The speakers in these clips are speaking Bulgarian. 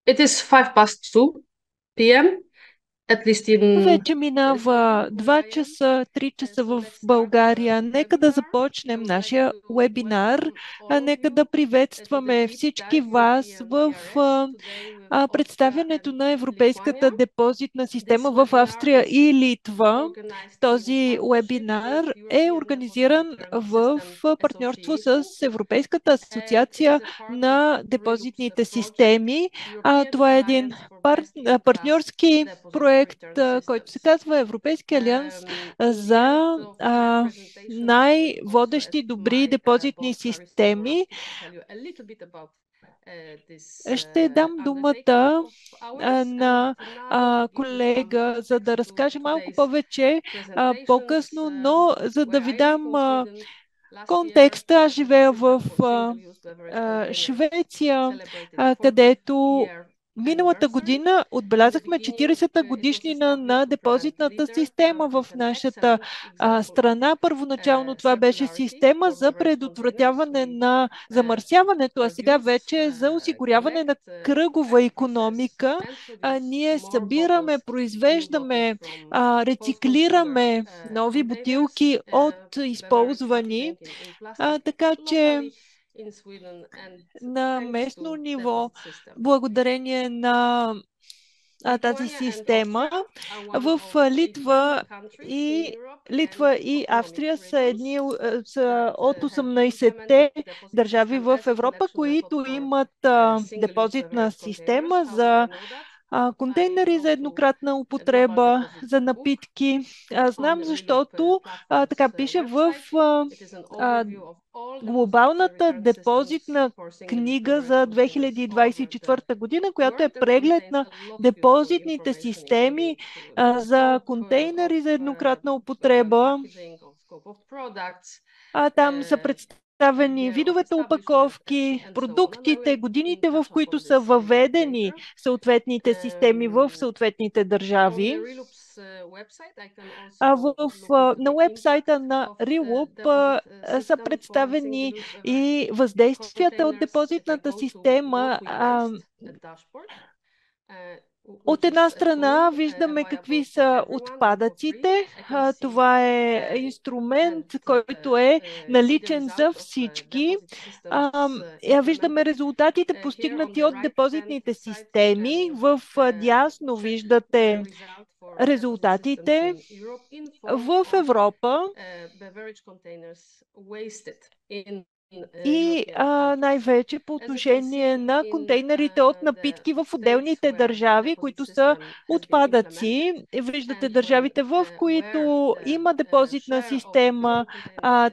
It is 2 p.m., at least in Вече минава 2 часа, 3 часа в България. Нека да започнем нашия вебинар. Нека да приветстваме всички вас в представянето на Европейската депозитна система в Австрия и Литва. Този вебинар е организиран в партньорство с Европейската асоциация на депозитните системи. Това е един партньорски проект, който се казва Европейски алианс за най-водещи добри депозитни системи. Ще дам думата на колега, за да разкаже малко повече по-късно, но за да ви дам контекста, аз живея в Швеция, където миналата година отбелязахме 40-та годишнина на депозитната система в нашата страна. Първоначално това беше система за предотвратяване на замърсяването, а сега вече е за осигуряване на кръгова икономика. Ние събираме, произвеждаме, рециклираме нови бутилки от използвани, така че на местно ниво, благодарение на тази система, в Литва и Австрия са са от 18-те държави в Европа, които имат депозитна система за контейнери за еднократна употреба, за напитки. Знам, защото така пише в а, глобалната депозитна книга за 2024 година, която е преглед на депозитните системи за контейнери за еднократна употреба. Там са представени видовете опаковки, продуктите, годините, в които са въведени съответните системи в съответните държави. На уебсайта на Reloop са представени и въздействията от депозитната система. От една страна виждаме какви са отпадъците. Това е инструмент, който е наличен за всички. Виждаме резултатите, постигнати от депозитните системи. В дясно виждате резултатите в Европа и най-вече по отношение на контейнерите от напитки в отделните държави, които са отпадъци. Виждате държавите, в които има депозитна система,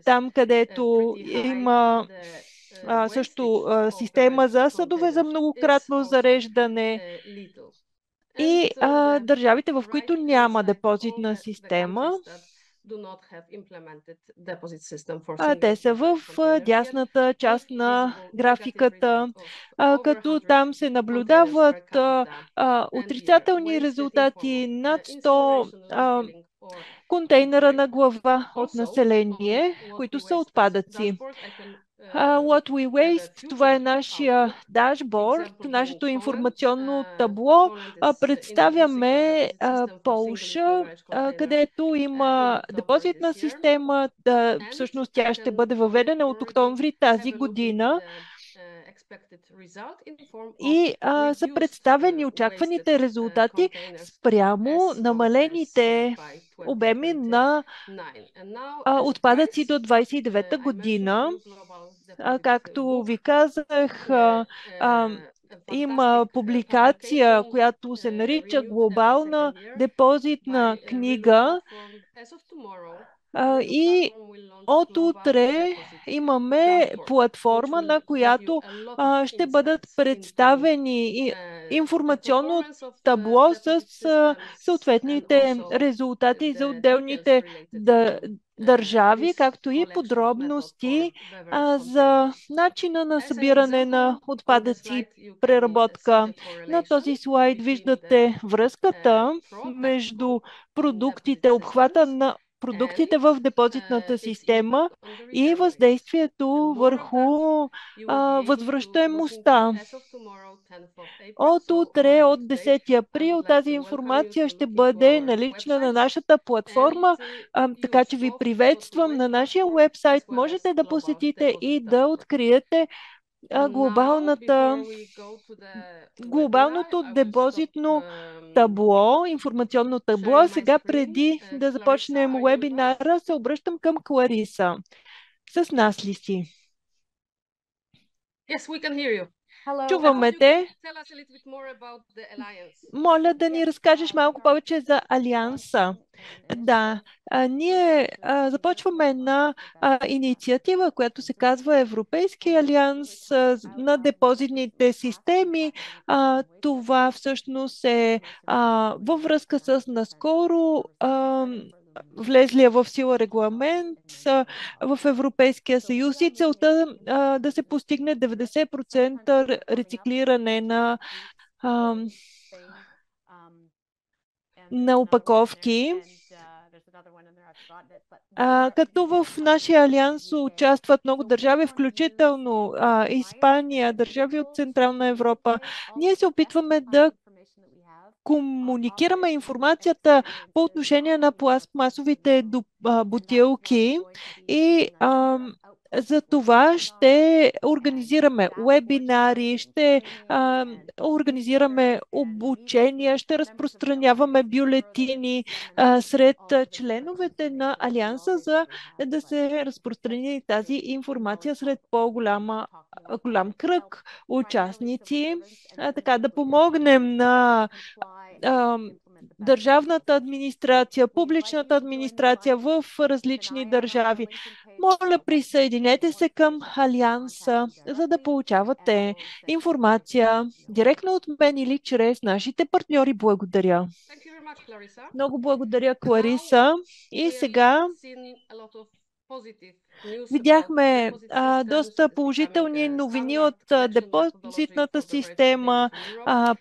там където има също система за съдове за многократно зареждане и държавите, в които няма депозитна система. Те са в дясната част на графиката, като там се наблюдават отрицателни резултати над 100 контейнера на глава от население, които са отпадъци. What We Waste, това е нашия дашборд, нашето информационно табло. Представяме Полша, където има депозитна система. Всъщност тя ще бъде въведена от октомври тази година. И са представени очакваните резултати спрямо намалените обеми на отпадъци до 29-та година. Както ви казах, има публикация, която се нарича Глобална депозитна книга и от утре имаме платформа, на която ще бъдат представени информационно табло с съответните резултати за отделните държави, както и подробности за начина на събиране на отпадъци, преработка. На този слайд виждате връзката между продуктите, обхвата на продуктите в депозитната система и въздействието върху възвръщаемостта. От утре, от 10 април, тази информация ще бъде налична на нашата платформа, така че ви приветствам на нашия уебсайт. Можете да посетите и да откриете глобалното депозитно табло, информационно табло. Сега, преди да започнем вебинара, се обръщам към Клариса. С нас ли си? Yes, we can hear you. Чуваме те. Моля да ни разкажеш малко повече за Алианса. Да, ние започваме една инициатива, която се казва Европейски алианс на депозитните системи. Това всъщност е във връзка с наскоро влезлия в сила регламент в Европейския съюз и целта да се постигне 90% рециклиране на опаковки. Като в нашия алианс участват много държави, включително Испания, държави от Централна Европа. Ние се опитваме да комуникираме информацията по отношение на пластмасовите бутилки и за това ще организираме вебинари, ще организираме обучения, ще разпространяваме бюлетини сред членовете на Алианса, за да се разпространи тази информация сред голям кръг участници, така да помогнем на държавната администрация, публичната администрация в различни държави. Моля, присъединете се към Алианса, за да получавате информация директно от мен или чрез нашите партньори. Благодаря. Много благодаря, Клариса. И сега видяхме доста положителни новини от депозитната система,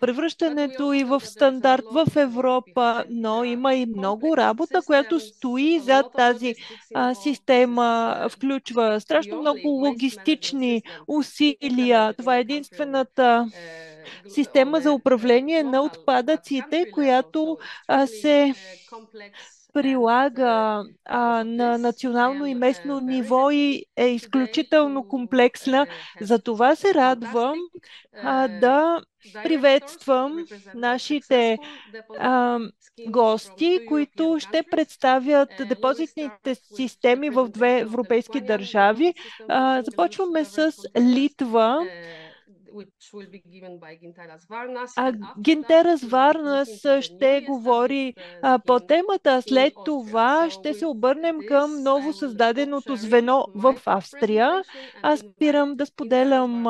превръщането и в стандарт в Европа, но има и много работа, която стои зад тази система, включва страшно много логистични усилия. Това е единствената система за управление на отпадъците, която се прилага на национално и местно ниво и е изключително комплексна. Затова се радвам да приветствам нашите гости, които ще представят депозитните системи в две европейски държави. Започваме с Литва. Гинтерас Варнас ще говори по темата. След това ще се обърнем към ново създаденото звено в Австрия. Аз спирам да споделям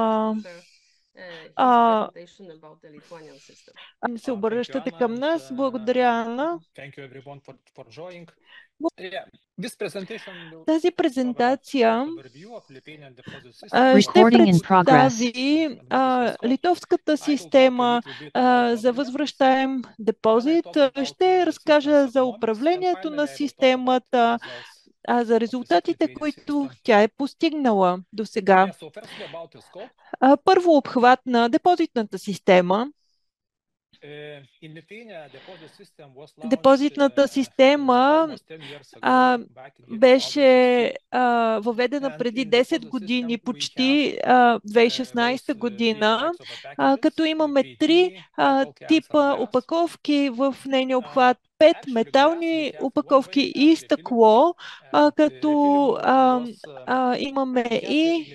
се обръщате към нас. Благодаря, Анна. Тази презентация ще представи литовската система за възвръщаем депозит. Ще разкажа за управлението на системата, за резултатите, които тя е постигнала до сега. Първо, обхват на депозитната система. Депозитната система беше въведена преди 10 години, почти 2016 година, като имаме 3 типа опаковки в нейния обхват. 5 метални опаковки и стъкло, като имаме и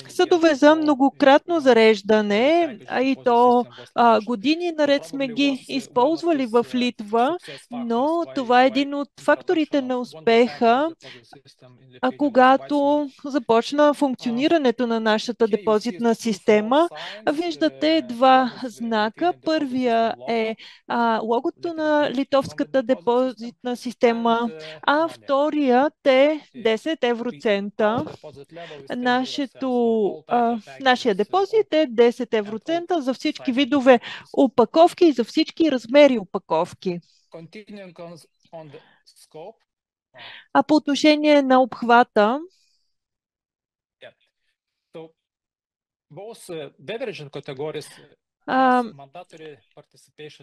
съдове за многократно зареждане, и то години наред сме ги използвали в Литва, но това е един от факторите на успеха, когато започна функционирането на нашата депозитна система. Виждате 2 знака. Първия е логото на литовската депозитна система, а вторият е 10 евроцента. Нашия депозит е 10 евроцента за всички видове опаковки и за всички размери опаковки. А по отношение на обхвата, а,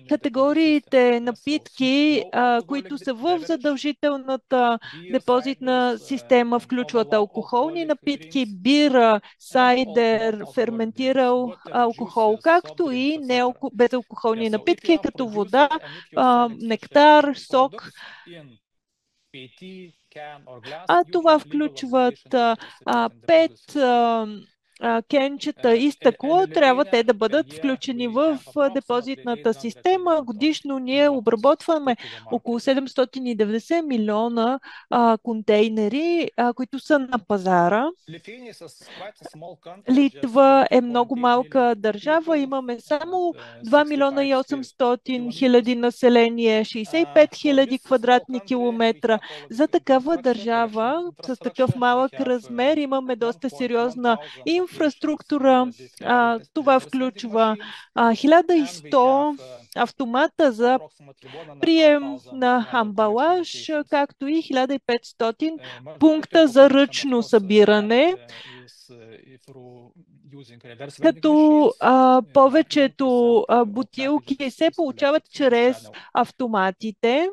категориите напитки, които са в задължителната депозитна система, включват алкохолни напитки, бира, сайдер, ферментирал алкохол, както и безалкохолни напитки, като вода, нектар, сок. Това включват пет кенчета и стъкло, трябва те да бъдат включени в депозитната система. Годишно ние обработваме около 790 милиона контейнери, които са на пазара. Литва е много малка държава, имаме само 2 милиона и 800 хиляди население, 65 хиляди квадратни километра. За такава държава с такъв малък размер имаме доста сериозна инфраструктура. Това включва 1100 автомата за прием на амбалаж, както и 1500 пункта за ръчно събиране, като повечето бутилки се получават чрез автоматите.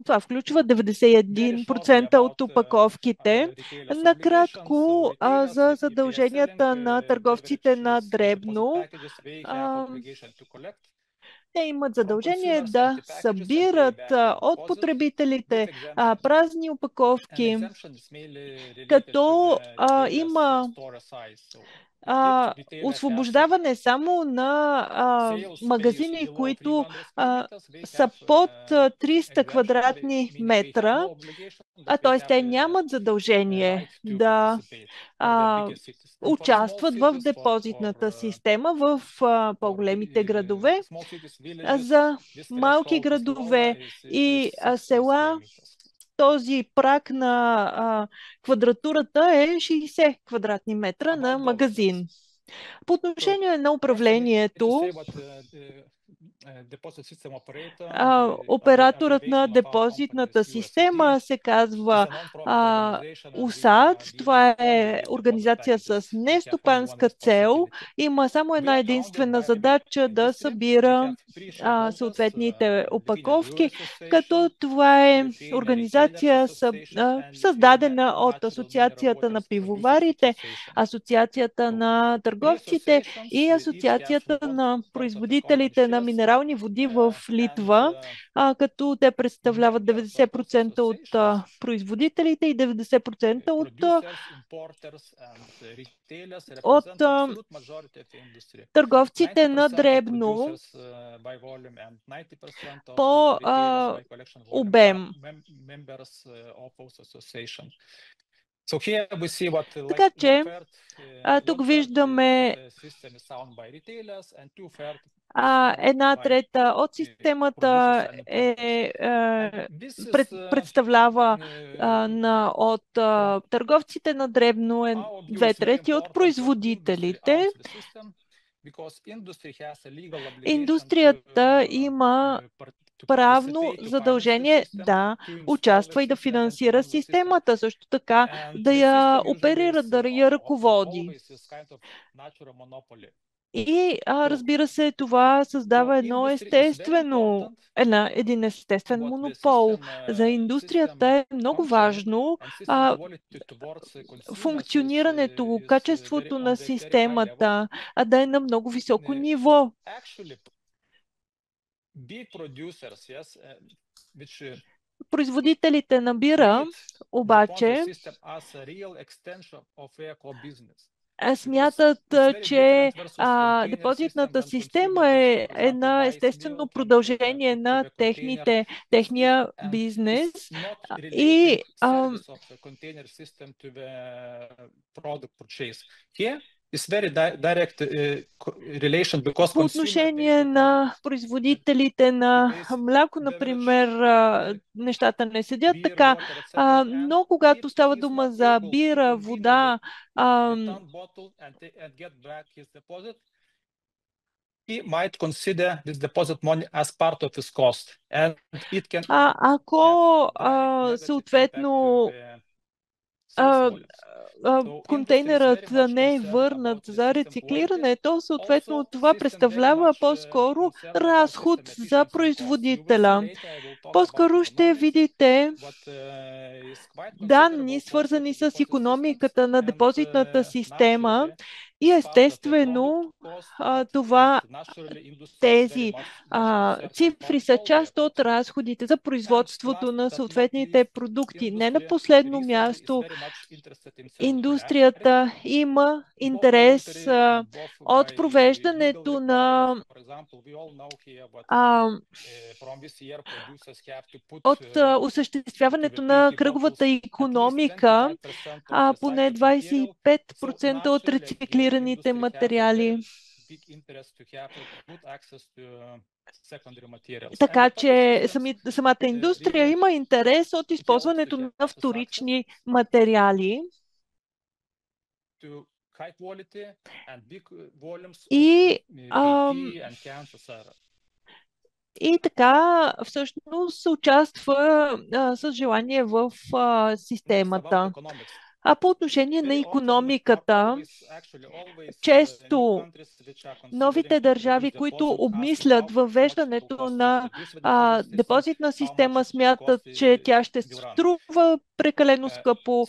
Това включва 91% от опаковките. Накратко за задълженията на търговците на дребно. Те имат задължение да събират от потребителите празни опаковки, като има освобождаване само на магазини, които са под 300 квадратни метра, т.е. те нямат задължение да участват в депозитната система в по-големите градове. За малки градове и села този праг на квадратурата е 60 квадратни метра на магазин. По отношение на управлението, операторът на депозитната система се казва УСАД. Това е организация с нестопанска цел. Има само една единствена задача да събира съответните опаковки, като това е организация създадена от Асоциацията на пивоварите, Асоциацията на търговците и Асоциацията на производителите на минерални води в Литва, като те представляват 90% от производителите и 90% от търговците на дребно по обем. Така че тук виждаме една трета от системата представлява от търговците на дребно, две трети от производителите. Индустрията има правно задължение да участва и да финансира системата, също така да я оперира, да я ръководи. И разбира се, това създава един естествен монопол. За индустрията е много важно функционирането, качеството на системата, да е на много високо ниво. Производителите на бира обаче смятат, че депозитната система е една естествено продължение на техния бизнес и по отношение на производителите на мляко, например, нещата не седят така, но когато става дума за бира, вода, Ако съответно контейнерът не е върнат за рециклиране, то съответно това представлява по-скоро разход за производителя. По-скоро ще видите данни, свързани с икономиката на депозитната система и естествено тези цифри са част от разходите за производството на съответните продукти. Не на последно място, индустрията има интерес от провеждането на от осъществяването на кръговата икономика, поне 25% от рециклираните материали. Така че самата индустрия има интерес от използването на вторични материали. И така всъщност участва с желание в системата. А по отношение на икономиката, често новите държави, които обмислят въвеждането на депозитна система, смятат, че тя ще струва прекалено скъпо.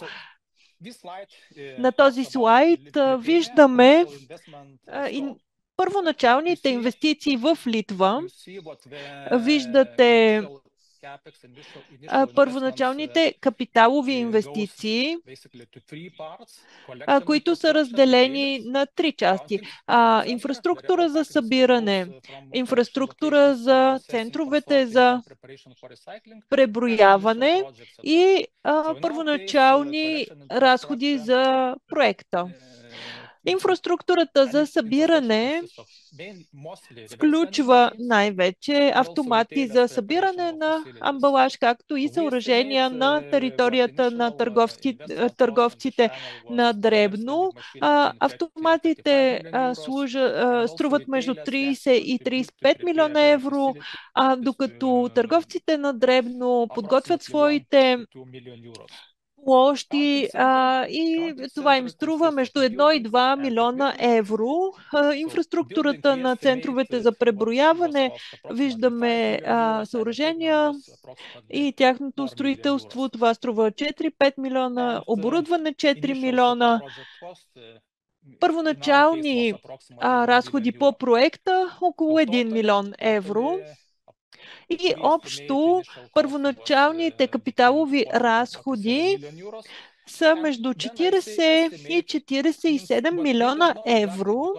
На този слайд виждаме първоначалните инвестиции в Литва. Виждате първоначалните капиталови инвестиции, които са разделени на три части. Инфраструктура за събиране, инфраструктура за центровете за преброяване и първоначални разходи за проекта. Инфраструктурата за събиране включва най-вече автомати за събиране на амбалаж, както и съоръжения на територията на търговците на дребно. Автоматите струват между 30 и 35 милиона евро, докато търговците на дребно подготвят своите площи и това им струва между 1 и 2 милиона евро. Инфраструктурата на центровете за преброяване, виждаме съоръжения и тяхното строителство, това струва 4-5 милиона, оборудване 4 милиона. Първоначални разходи по проекта около 1 милион евро. И общо първоначалните капиталови разходи са между 40 и 47 милиона евро.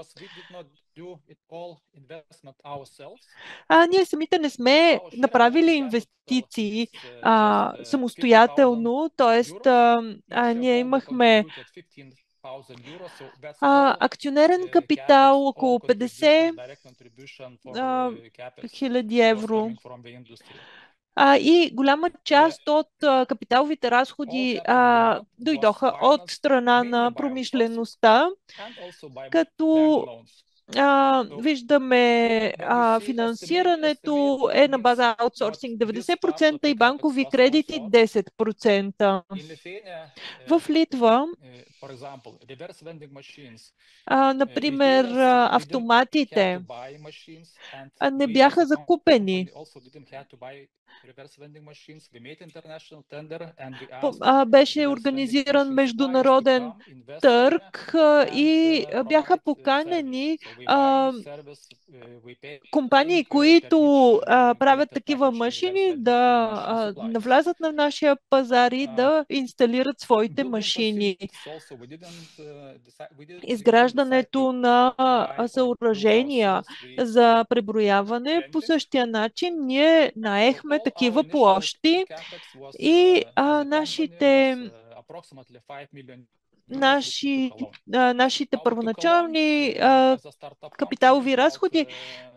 Ние самите не сме направили инвестиции самостоятелно, т.е. ние имахме акционерен капитал около 50 хиляди евро. И голяма част от капиталовите разходи дойдоха от страна на промишлеността, като виждаме финансирането е на база аутсорсинг 90% и банкови кредити 10%. В Литва, например, автоматите не бяха закупени. Беше организиран международен търг и бяха поканени компании, които правят такива машини, да навлязат на нашия пазар и да инсталират своите машини. Изграждането на съоръжения за преброяване по същия начин ние наехме такива площи и нашите първоначални капиталови разходи,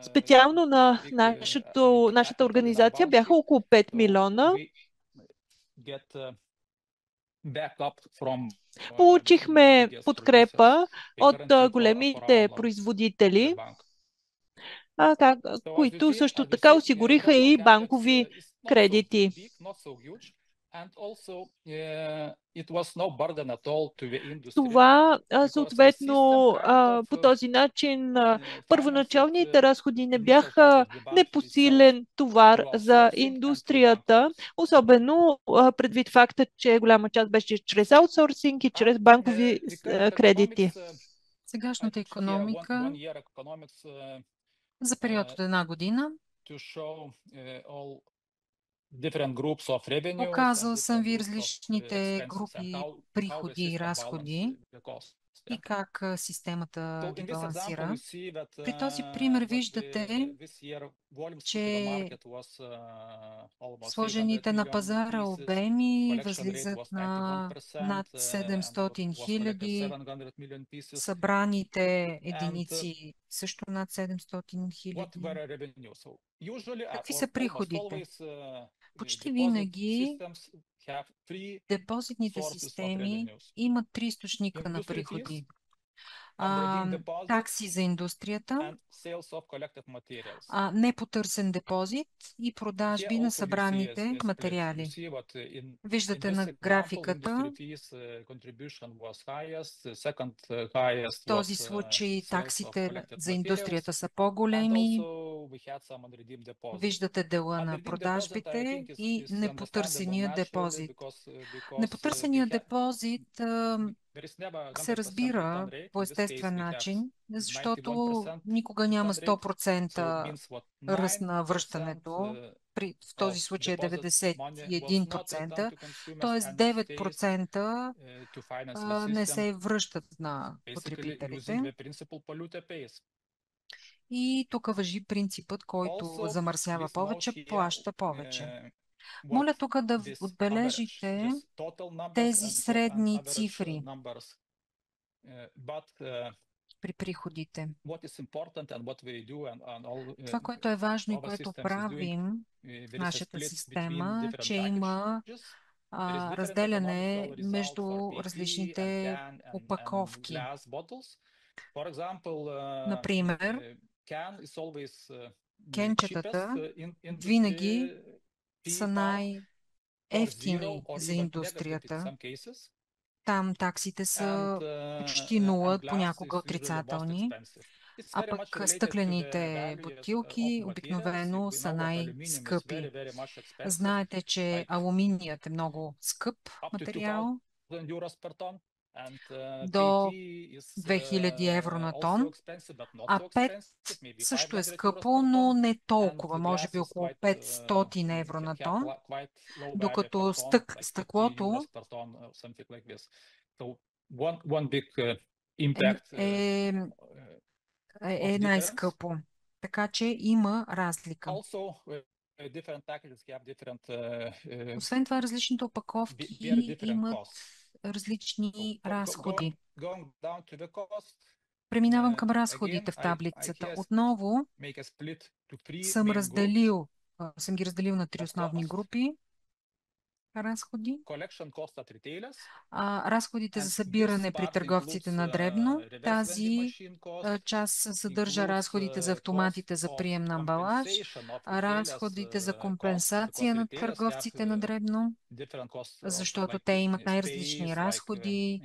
специално на нашата организация, бяха около 5 милиона. Получихме подкрепа от големите производители които също така осигуриха и банкови кредити. Това съответно по този начин първоначалните разходи не бяха непосилен товар за индустрията, особено предвид факта, че голяма част беше чрез аутсорсинг и чрез банкови кредити. Сегашната икономика за период от една година. Показал съм ви различните групи приходи и разходи и как системата ги балансира. При този пример виждате, че сложените на пазара обеми възлизат на над 700 хиляди, събраните единици също над 700 хиляди. Какви са приходите? Почти винаги депозитните системи имат три източника на приходи. Такси за индустрията, непотърсен депозит и продажби на събраните материали. Виждате на графиката, в този случай таксите за индустрията са по-големи. Виждате дела на продажбите и непотърсения депозит. Непотърсеният депозит се разбира по естествен начин, защото никога няма 100% ръст на връщането. В този случай е 91%, т.е. 9% не се връщат на потребителите. И тук важи принципът, който замърсява повече, плаща повече. Моля тук да отбележите тези средни цифри при приходите. Това, което е важно и което правим в нашата система, че има разделяне между различните опаковки. Например, кенчетата винаги са най-евтини за индустрията. Там таксите са почти нула, понякога отрицателни, а пък стъклените бутилки обикновено са най-скъпи. Знаете, че алуминият е много скъп материал, до 2000 евро на тон, а пет също е скъпо, но не толкова, може би около 500 евро на тон, докато стъклото е най-скъпо. Така че има разлика. Освен това, различните опаковки имат различни разходи. Преминавам към разходите в таблицата. Отново съм ги разделил на три основни групи разходи. Разходите за събиране при търговците на дребно. Тази част съдържа разходите за автоматите за прием на амбалаж, разходите за компенсация на търговците на дребно, защото те имат най-различни разходи,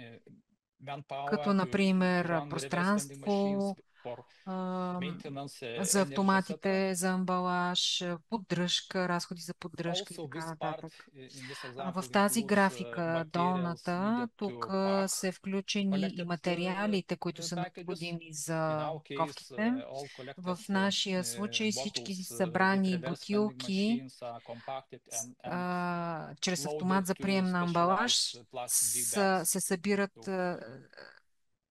като например пространство, за автоматите за амбалаж, поддръжка, разходи за поддръжка и така нататък. В тази графика долната, тук са включени и материалите, които са необходими за ковките. В нашия случай всички събрани бутилки чрез автомат за прием на амбалаж се събират,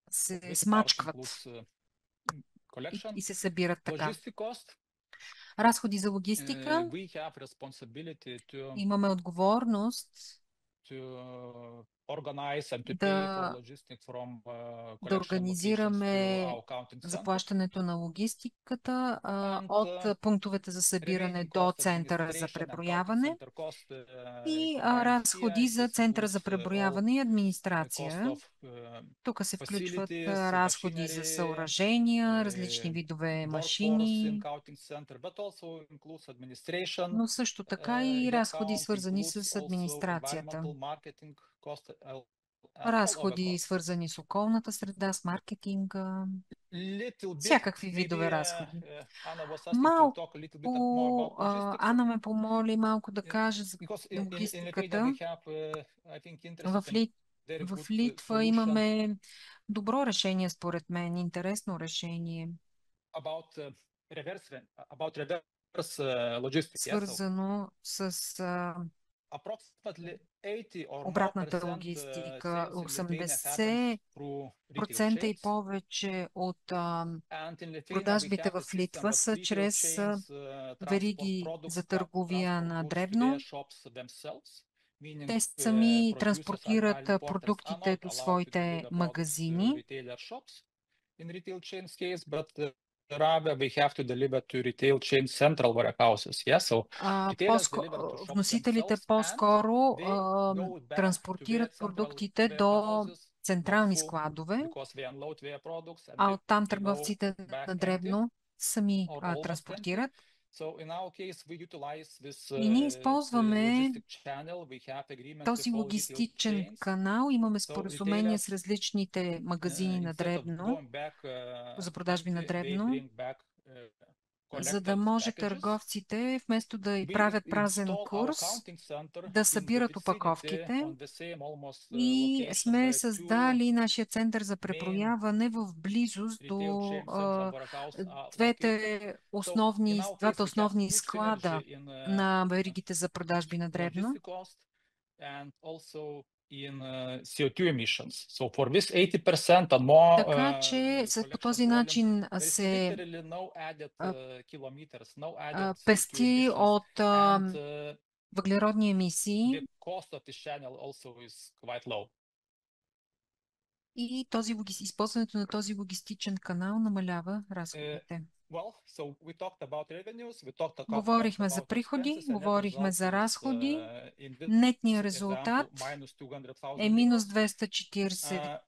се смачкват и се събират така. Разходи за логистика. Имаме отговорност да организираме заплащането на логистиката от пунктовете за събиране до центъра за преброяване и разходи за центъра за преброяване и администрация. Тук се включват разходи за съоръжения, различни видове машини, но също така и разходи свързани с администрацията. Разходи свързани с околната среда, с маркетинга, всякакви видове разходи. Малко, Ана ме помоли малко да кажа за логистиката. В Литва имаме добро решение, според мен, интересно решение, свързано с обратната логистика. 80% и повече от продажбите в Литва са чрез вериги за търговия на дребно. Те сами транспортират продуктите до своите магазини. Вносителите по-скоро транспортират продуктите до централни складове, а оттам търговците на дребно сами транспортират. И ние използваме този логистичен канал. Имаме споразумение с различните магазини на дребно, за продажби на дребно, за да може търговците, вместо да и правят празен курс, да събират опаковките. И сме създали нашия център за преброяване в близост до двата основни склада на веригите за продажби на дребно. Така че по този начин се пести от въглеродни емисии и използването на този логистичен канал намалява разходите. Говорихме за приходи, говорихме за разходи. Нетният резултат е минус 242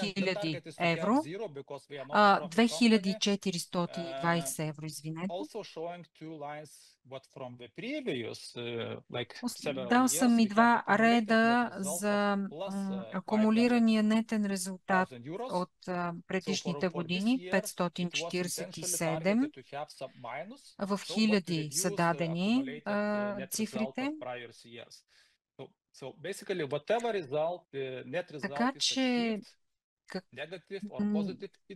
хиляди евро, 2420 евро, извинете. Дал съм и два реда за акумулирания нетен резултат от предишните години, 547. В хиляди са дадени цифрите. Така че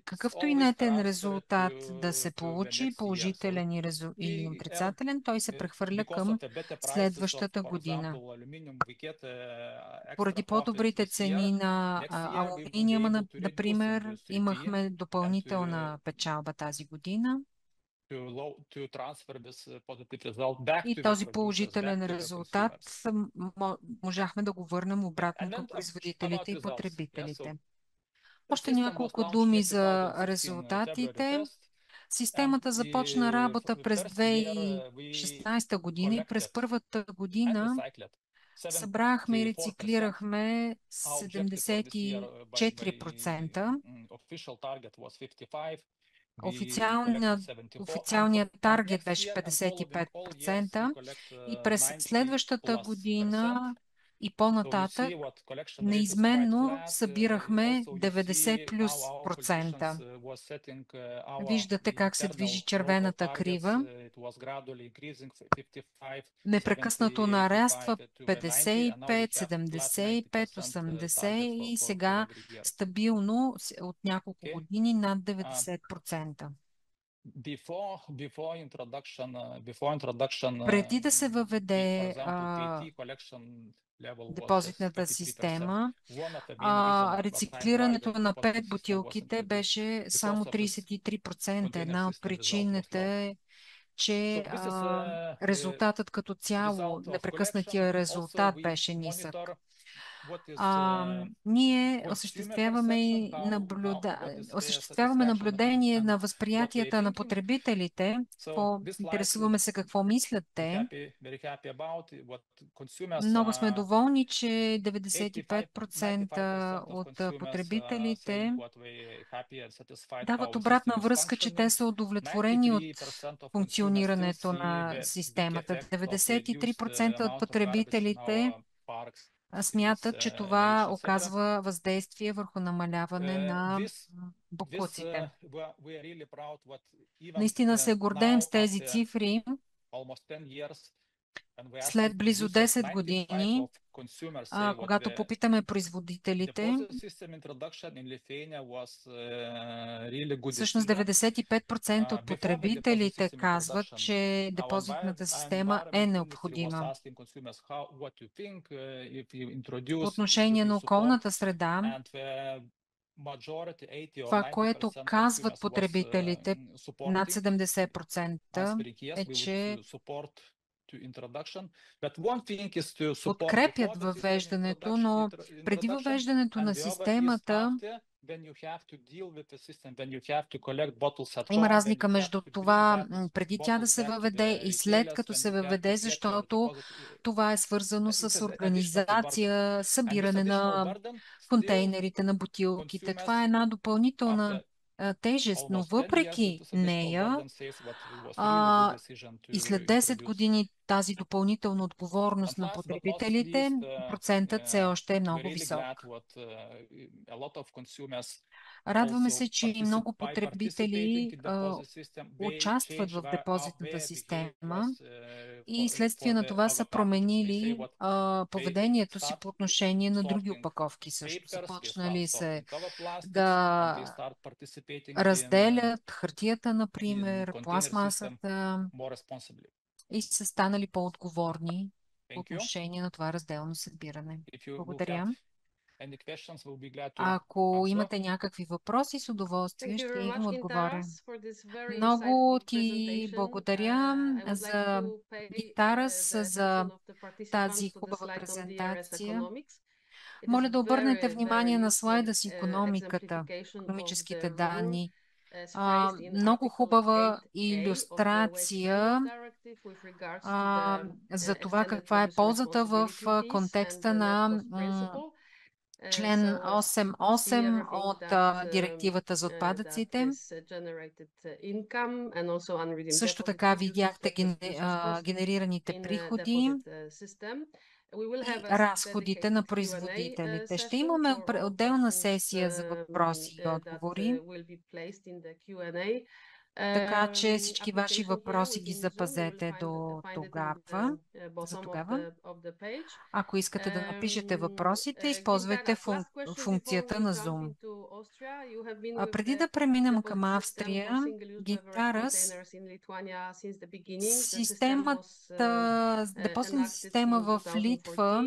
какъвто и нетен резултат да се получи, положителен или отрицателен, той се прехвърля към следващата година. Поради по-добрите цени на алуминиума, например, имахме допълнителна печалба тази година. И този положителен резултат можахме да го върнем обратно към производителите и потребителите. Още няколко думи за резултатите. Системата започна работа през 2016 година и през първата година събрахме и рециклирахме 74%. Официалният таргет беше 55% и през следващата година и по-нататък неизменно събираме 90+%. Виждате как се движи червената крива. Непрекъснато нараства 55, 75, 80 и сега стабилно от няколко години над 90%. Преди да се въведе депозитната система, рециклирането на 5 бутилките беше само 33%. Една от причините е, че резултатът като цяло, непрекъснатия резултат беше нисък. Ние осъществяваме наблюдение на възприятията на потребителите, интересуваме се какво мислят те. Много сме доволни, че 95% от потребителите дават обратна връзка, че те са удовлетворени от функционирането на системата. 93% от потребителите смятат, че това оказва въздействие върху намаляване на боклуците. Наистина се гордеем с тези цифри. След близо 10 години, когато попитаме производителите, всъщност 95% от потребителите казват, че депозитната система е необходима. По отношение на околната среда, това, което казват потребителите, над 70%, е, че подкрепят въвеждането, но преди въвеждането на системата има разлика между това преди тя да се въведе и след като се въведе, защото това е свързано с организация, събиране на контейнерите, на бутилките. Това е една допълнителна тежест, но въпреки нея и след 10 години тази допълнителна отговорност на потребителите, процентът все още е много висок. Радваме се, че и много потребители участват в депозитната система и следствие на това са променили поведението си по отношение на други опаковки също. Започнали се да разделят хартията, например, пластмасата и са станали по-отговорни по отношение на това разделно събиране. Благодаря. Ако имате някакви въпроси, с удоволствие ще им отговоря. Много ти благодаря за Гитарас, за тази хубава презентация. Моля да обърнете внимание на слайда с икономиката, икономическите данни. Много хубава илюстрация за това каква е ползата в контекста на член 8.8 от директивата за отпадъците. Също така видяхте генерираните приходи и разходите на производителите. Ще имаме отделна сесия за въпроси и отговори. Така че всички ваши въпроси ги запазете до тогава. За тогава. Ако искате да напишете въпросите, използвайте функцията на Zoom. Преди да преминем към Австрия, Гитарас, депозитната система в Литва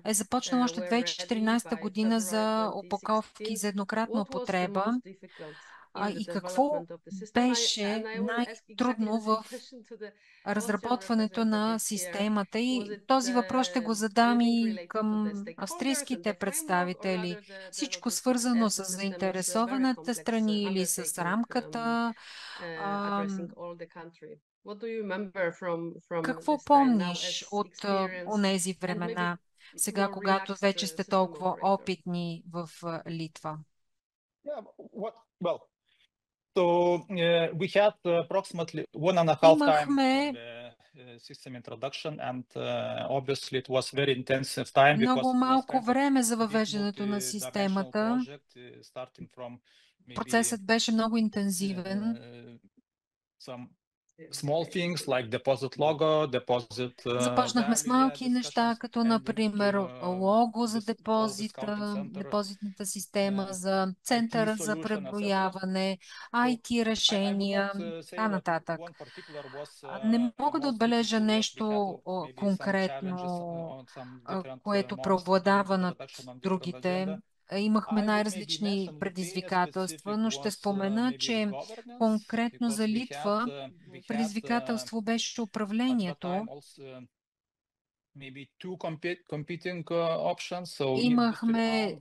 е започнала още 2014 година за опаковки за еднократна употреба. И какво беше най-трудно в разработването на системата? И този въпрос ще го задам и към австрийските представители. Всичко свързано с заинтересованите страни или с рамката. Какво помниш от онези времена, сега когато вече сте толкова опитни в Литва? Имахме много малко време за въвеждането на системата. Процесът беше много интензивен. Започнахме с малки неща, като например лого за депозита, депозитната система, за центъра за преброяване, IT решения, така нататък. Не мога да отбележа нещо конкретно, което преобладава над другите. Имахме най-различни предизвикателства, но ще спомена, че конкретно за Литва предизвикателство беше управлението. Имахме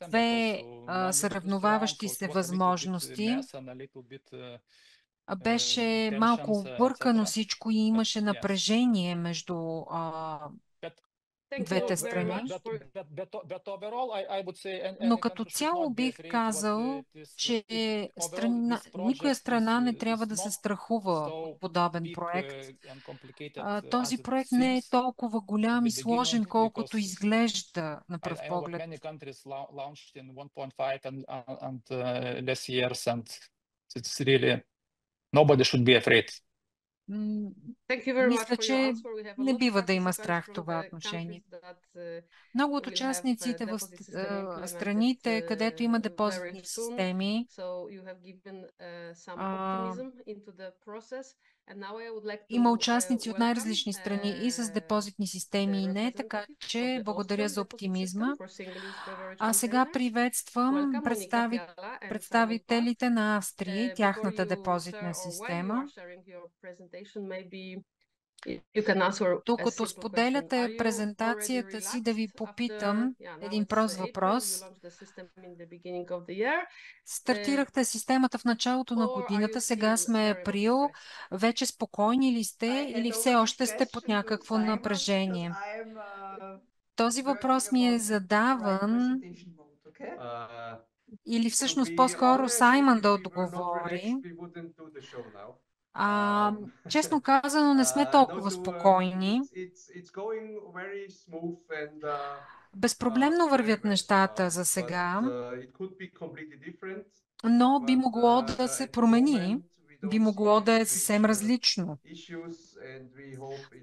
две съревноваващи се възможности. Беше малко объркано всичко и имаше напрежение между двете страни. Но като цяло бих казал, че никоя страна не трябва да се страхува от подобен проект. Този проект не е толкова голям и сложен, колкото изглежда на пръв поглед. Мисля, че не бива да има страх в това отношение. Много от участниците в страните, където има депозитни системи, има участници от най-различни страни и с депозитни системи и не, така че благодаря за оптимизма. А сега приветствам представителите на Австрия и тяхната депозитна система. Докато споделяте презентацията си, да ви попитам един прост въпрос. Стартирахте системата в началото на годината, сега сме април. Вече спокойни ли сте или все още сте под някакво напрежение? Този въпрос ми е задаван или всъщност по-скоро Саймън да отговори. Честно казано, не сме толкова спокойни. Безпроблемно вървят нещата за сега, но би могло да се промени, би могло да е съвсем различно.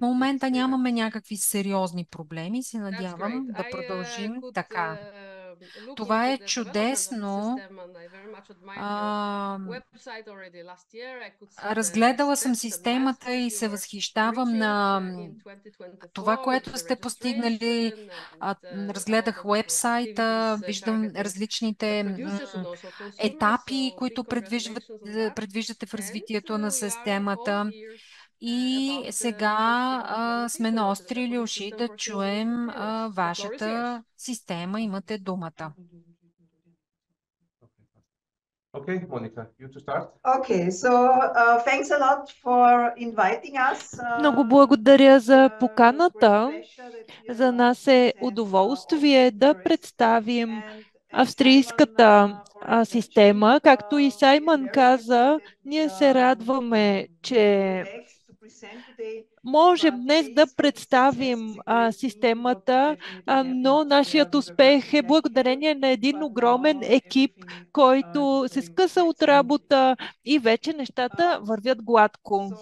В момента нямаме някакви сериозни проблеми и се надявам да продължим така. Това е чудесно. Разгледала съм системата и се възхищавам на това, което сте постигнали. Разгледах уебсайта, виждам различните етапи, които предвиждате в развитието на системата. И сега сме наострили уши да чуем вашата система. Имате думата. Okay, Monica, you to start. Okay, so thanks a lot for inviting us. Много благодаря за поканата. За нас е удоволствие да представим австрийската система. Както и Саймън каза, ние се радваме, че можем днес да представим системата, но нашият успех е благодарение на един огромен екип, който се скъса от работа и вече нещата вървят гладко.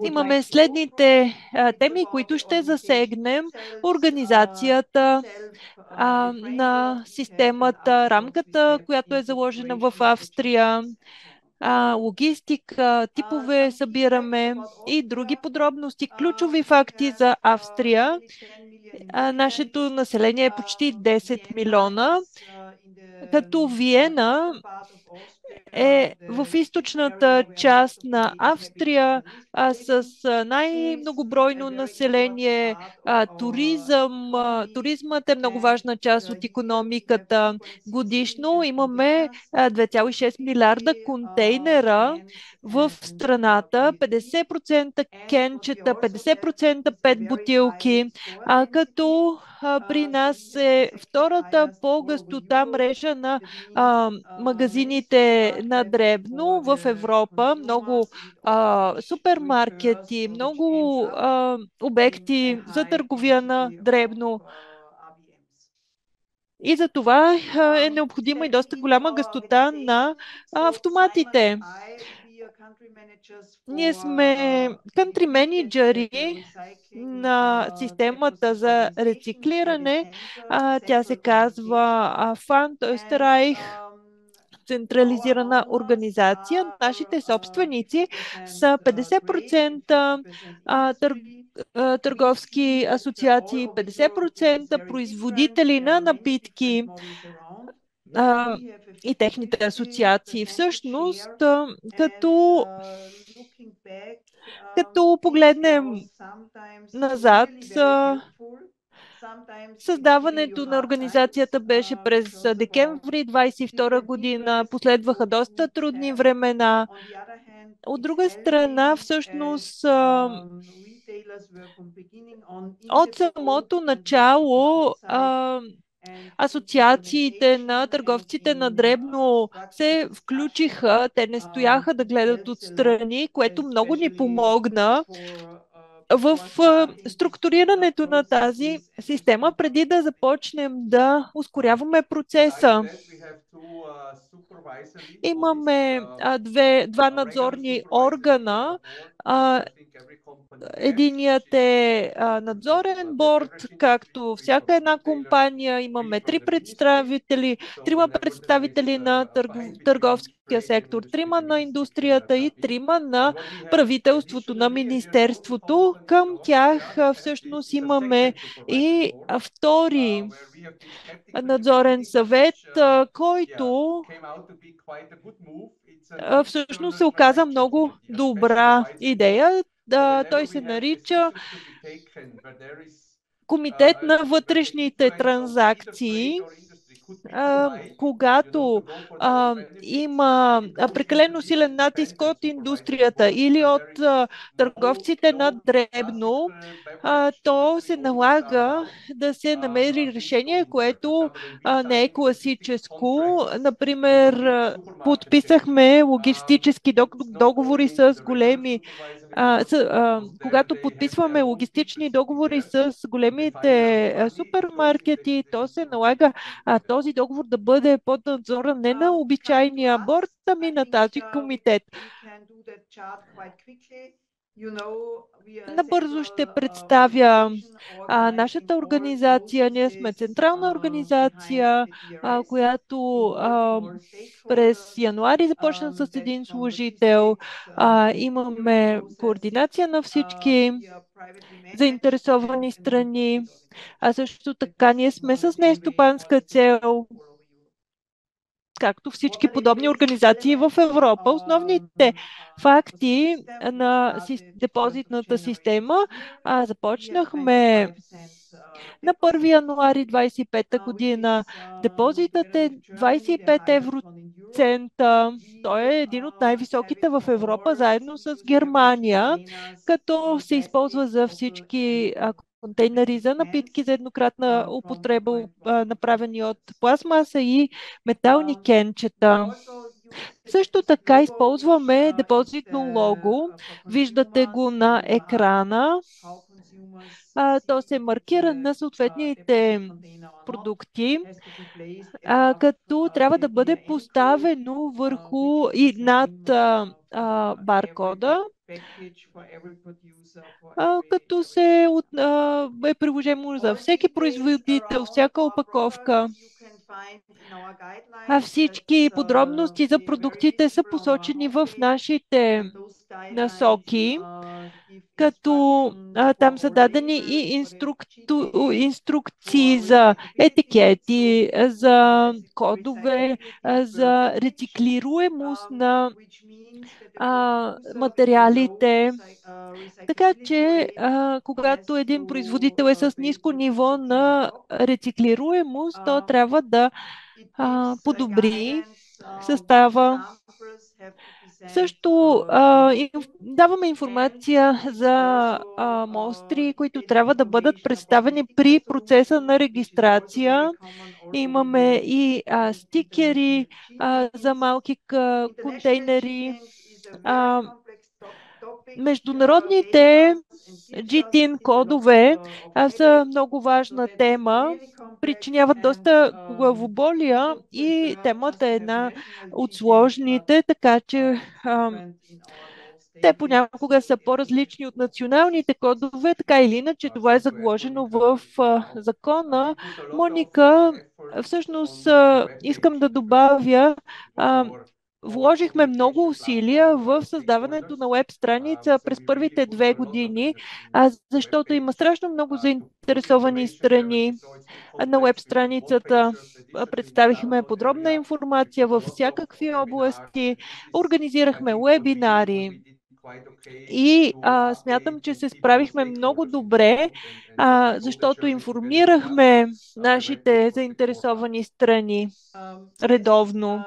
Имаме следните теми, които ще засегнем. Организацията на системата, рамката, която е заложена в Австрия, логистика, типове събираме и други подробности. Ключови факти за Австрия. Нашето население е почти 10 милиона, като Виена е в източната част на Австрия с най-многобройно население. Туризмът е много важна част от икономиката. Годишно имаме 2,6 милиарда контейнера в страната, 50% кенчета, 50% пет бутилки, като при нас е втората по гъстота мрежа на магазините на дребно в Европа. Много супермаркети, много обекти за търговия на дребно. И за това е необходима и доста голяма гъстота на автоматите. Ние сме country менеджери на системата за рециклиране. Тя се казва Pfand Österreich, централизирана организация. Нашите собственици са 50% търговски асоциации, 50% производители на напитки. и техните асоциации. Всъщност, като, като погледнем назад, създаването на организацията беше през декември 22 година. Последваха доста трудни времена. От друга страна, всъщност, от самото начало асоциациите на търговците на дребно се включиха, те не стояха да гледат отстрани, което много ни помогна в структурирането на тази система, преди да започнем да ускоряваме процеса. Имаме два надзорни органа. Единият е надзорен борд, както всяка една компания. Имаме трима представители на търговския сектор, трима на индустрията и трима на правителството, на министерството. Към тях всъщност имаме и втори надзорен съвет, който всъщност се оказа много добра идея. Той се нарича Комитет на вътрешните транзакции. Когато има прекалено силен натиск от индустрията или от търговците на дребно, то се налага да се намери решение, което не е класическо. Например, подписахме логистически договори с големи когато подписваме логистични договори с големите супермаркети, то се налага този договор да бъде под надзора не на обичайния борд, ами на тази комитет. Набързо ще представя нашата организация. Ние сме централна организация, която през януари започна с един служител. Имаме координация на всички заинтересовани страни. Също така ние сме с нестопанска цел, както всички подобни организации в Европа. Основните факти на депозитната система започнахме на 1 януари 25 година. Депозитът е 25 евроцента. Той е един от най-високите в Европа, заедно с Германия, като се използва за всички контейнери за напитки за еднократна употреба, направени от пластмаса и метални кенчета. Също така използваме депозитно лого. Виждате го на екрана. То се маркира на съответните продукти, като трябва да бъде поставено върху и над баркода, като е приложимо за всеки производител, всяка опаковка. Всички подробности за продуктите са посочени в нашите насоки, като там са дадени и инструкции за етикети, за кодове, за рециклируемост на материалите. Така че, когато един производител е с ниско ниво на рециклируемост, то трябва да подобри състава. Също даваме информация за мостри, които трябва да бъдат представени при процеса на регистрация. Имаме и стикери за малки контейнери. Международните GTIN кодове са много важна тема, причиняват доста главоболия и темата е една от сложните, така че те понякога са по-различни от националните кодове, така или иначе това е заложено в закона. Моника, всъщност искам да добавя Вложихме много усилия в създаването на веб страница през първите 2 години, защото има страшно много заинтересовани страни на веб страницата. Представихме подробна информация във всякакви области, организирахме вебинари и смятам, че се справихме много добре, защото информирахме нашите заинтересовани страни редовно.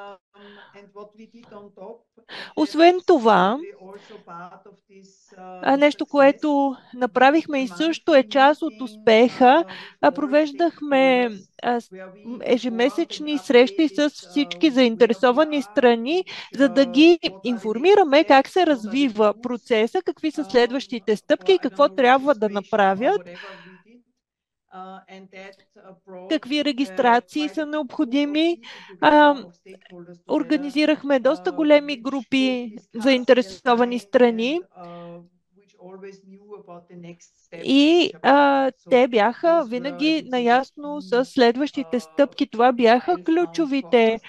Освен това, нещо, което направихме и също е част от успеха, провеждахме ежемесечни срещи с всички заинтересовани страни, за да ги информираме как се развива процеса, какви са следващите стъпки и какво трябва да направят, какви регистрации са необходими. Организирахме доста големи групи заинтересовани страни и те бяха винаги наясно с следващите стъпки. Това бяха ключовите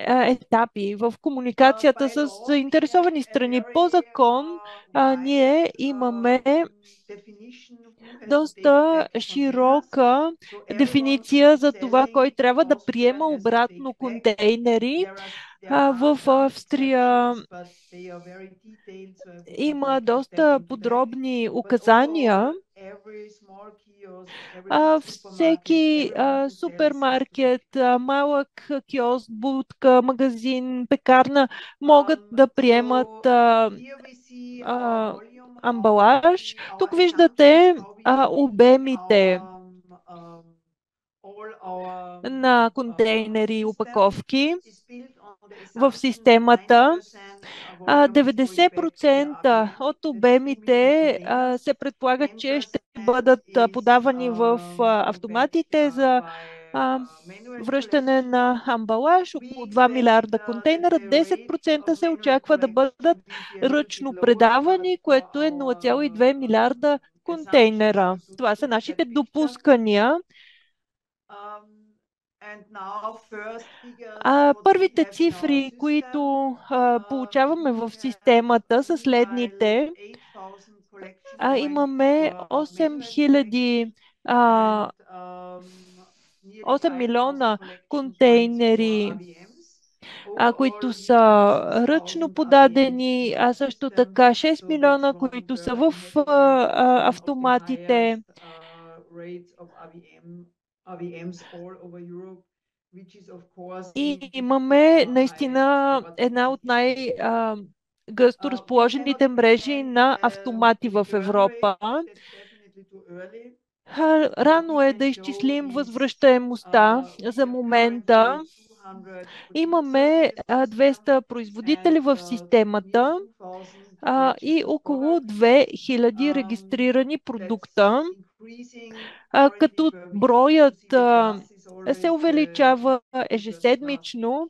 етапи в комуникацията с заинтересовани страни. По закон ние имаме доста широка дефиниция за това, кой трябва да приема обратно контейнери. В Австрия има доста подробни указания. Всеки супермаркет, малък киоск, будка, магазин, пекарна могат да приемат амбалаж. Тук виждате обемите на контейнери и упаковки в системата. 90% от обемите се предполага, че ще бъдат подавани в автоматите за връщане на амбалаж, около 2 милиарда контейнера. 10% се очаква да бъдат ръчно предавани, което е 0,2 милиарда контейнера. Това са нашите допускания. Първите цифри, които получаваме в системата, са следните. Имаме 8 милиона контейнери, които са ръчно подадени, а също така 6 милиона, които са в автоматите. И имаме наистина една от гъсто разположените мрежи на автомати в Европа. Рано е да изчислим възвръщаемостта за момента. Имаме 200 производители в системата и около 2000 регистрирани продукта, като броят се увеличава ежеседмично,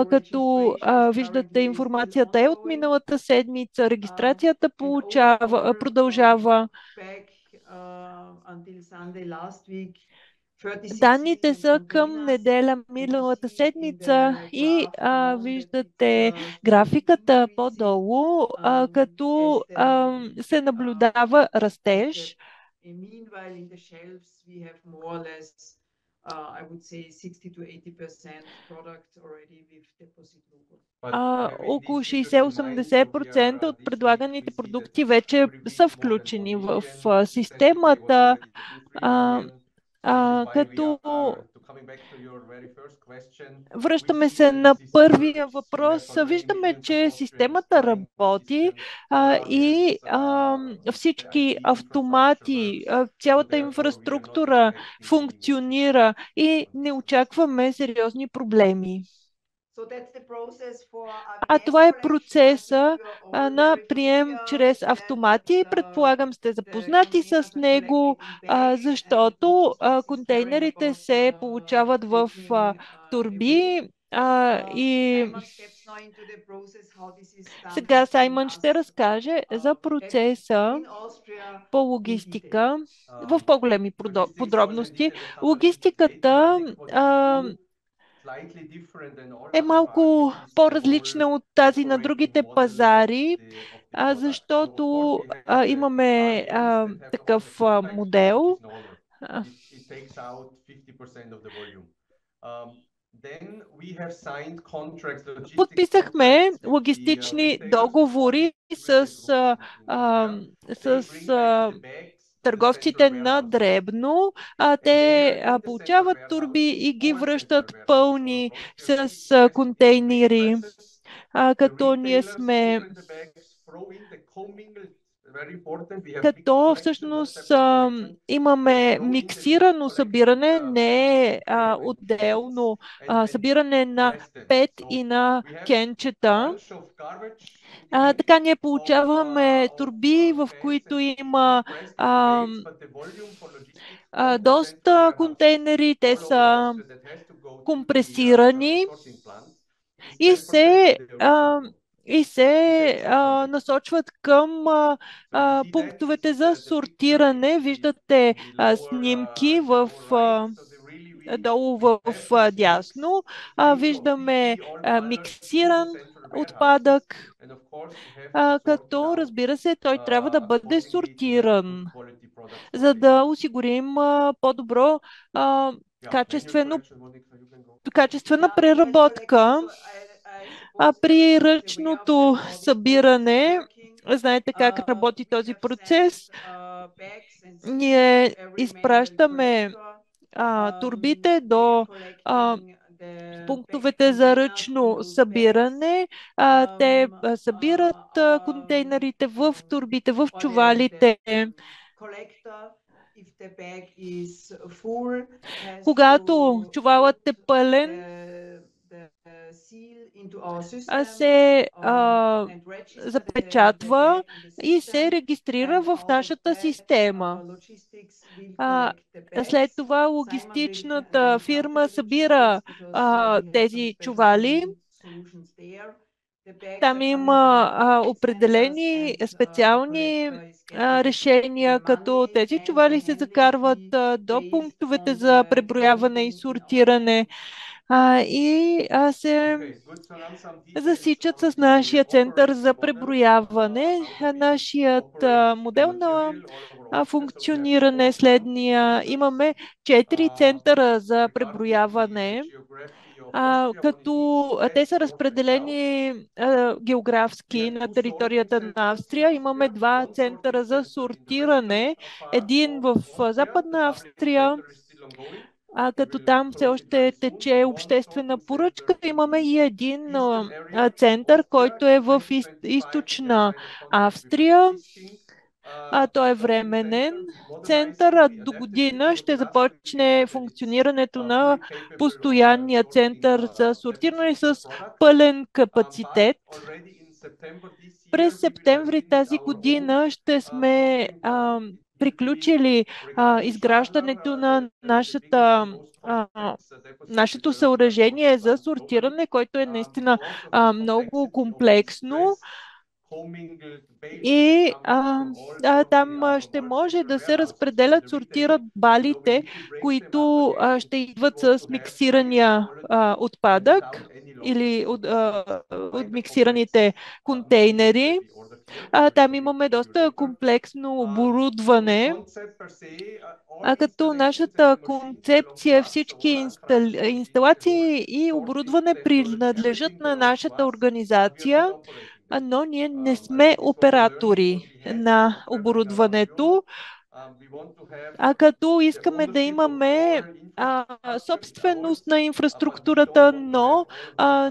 като виждате, информацията е от миналата седмица, регистрацията продължава. Данните са към неделя миналата седмица и виждате графиката по-долу, като се наблюдава растеж. Около 60-80% от предлаганите продукти вече са включени в системата. Като връщаме се на първия въпрос, виждаме, че системата работи и всички автомати, цялата инфраструктура функционира и не очакваме сериозни проблеми. Това е процеса на прием чрез автомати. Предполагам, сте запознати с него, защото контейнерите се получават в торби и сега Саймън ще разкаже за процеса по логистика в по-големи подробности. Логистиката е малко по-различна от тази на другите пазари, защото имаме такъв модел. Подписахме логистични договори с търговците на дребно. Те получават турби и ги връщат пълни с контейнери. Като ние сме като всъщност имаме миксирано събиране, не е отделно събиране на пет и на кенчета. Така ние получаваме турби, в които има доста контейнери, те са компресирани и се насочват към пунктовете за сортиране. Виждате снимки долу в дясно. Виждаме миксиран отпадък, като разбира се, той трябва да бъде сортиран, за да осигурим по-добро качествена преработка. При ръчното събиране, знаете как работи този процес, ние изпращаме турбите до пунктовете за ръчно събиране. Те събират контейнерите в турбите, в чувалите. Когато чувалът е пълен, се запечатва и се регистрира в нашата система. След това логистичната фирма събира тези чували. Там има определени специални решения, като тези чували се закарват до пунктовете за преброяване и сортиране и се засичат с нашия център за преброяване. Нашият модел на функциониране следния. Имаме 4 центъра за преброяване, като те са разпределени географски на територията на Австрия. Имаме 2 центъра за сортиране. Един в Западна Австрия, като там все още тече обществена поръчка. Имаме и един център, който е в източна Австрия. Той е временен център. До година ще започне функционирането на постоянния център за сортиране с пълен капацитет. През септември тази година ще сме приключили изграждането на нашето съоръжение за сортиране, което е наистина много комплексно. И там ще може да се разпределят, сортират балите, които ще идват с миксирания отпадък или от миксираните контейнери. Там имаме доста комплексно оборудване, като нашата концепция, всички инсталации и оборудване принадлежат на нашата организация, но ние не сме оператори на оборудването, като искаме да имаме собственост на инфраструктурата, но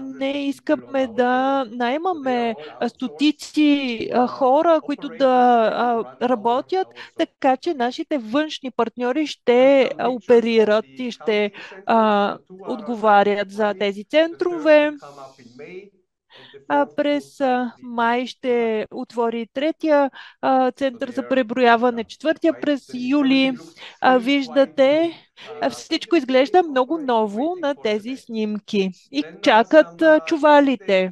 не искаме да наемаме стотици хора, които да работят, така че нашите външни партньори ще оперират и ще отговарят за тези центрове. През май ще отвори третия център за преброяване, четвъртия през юли. Виждате, всичко изглежда много ново на тези снимки и чакат чувалите.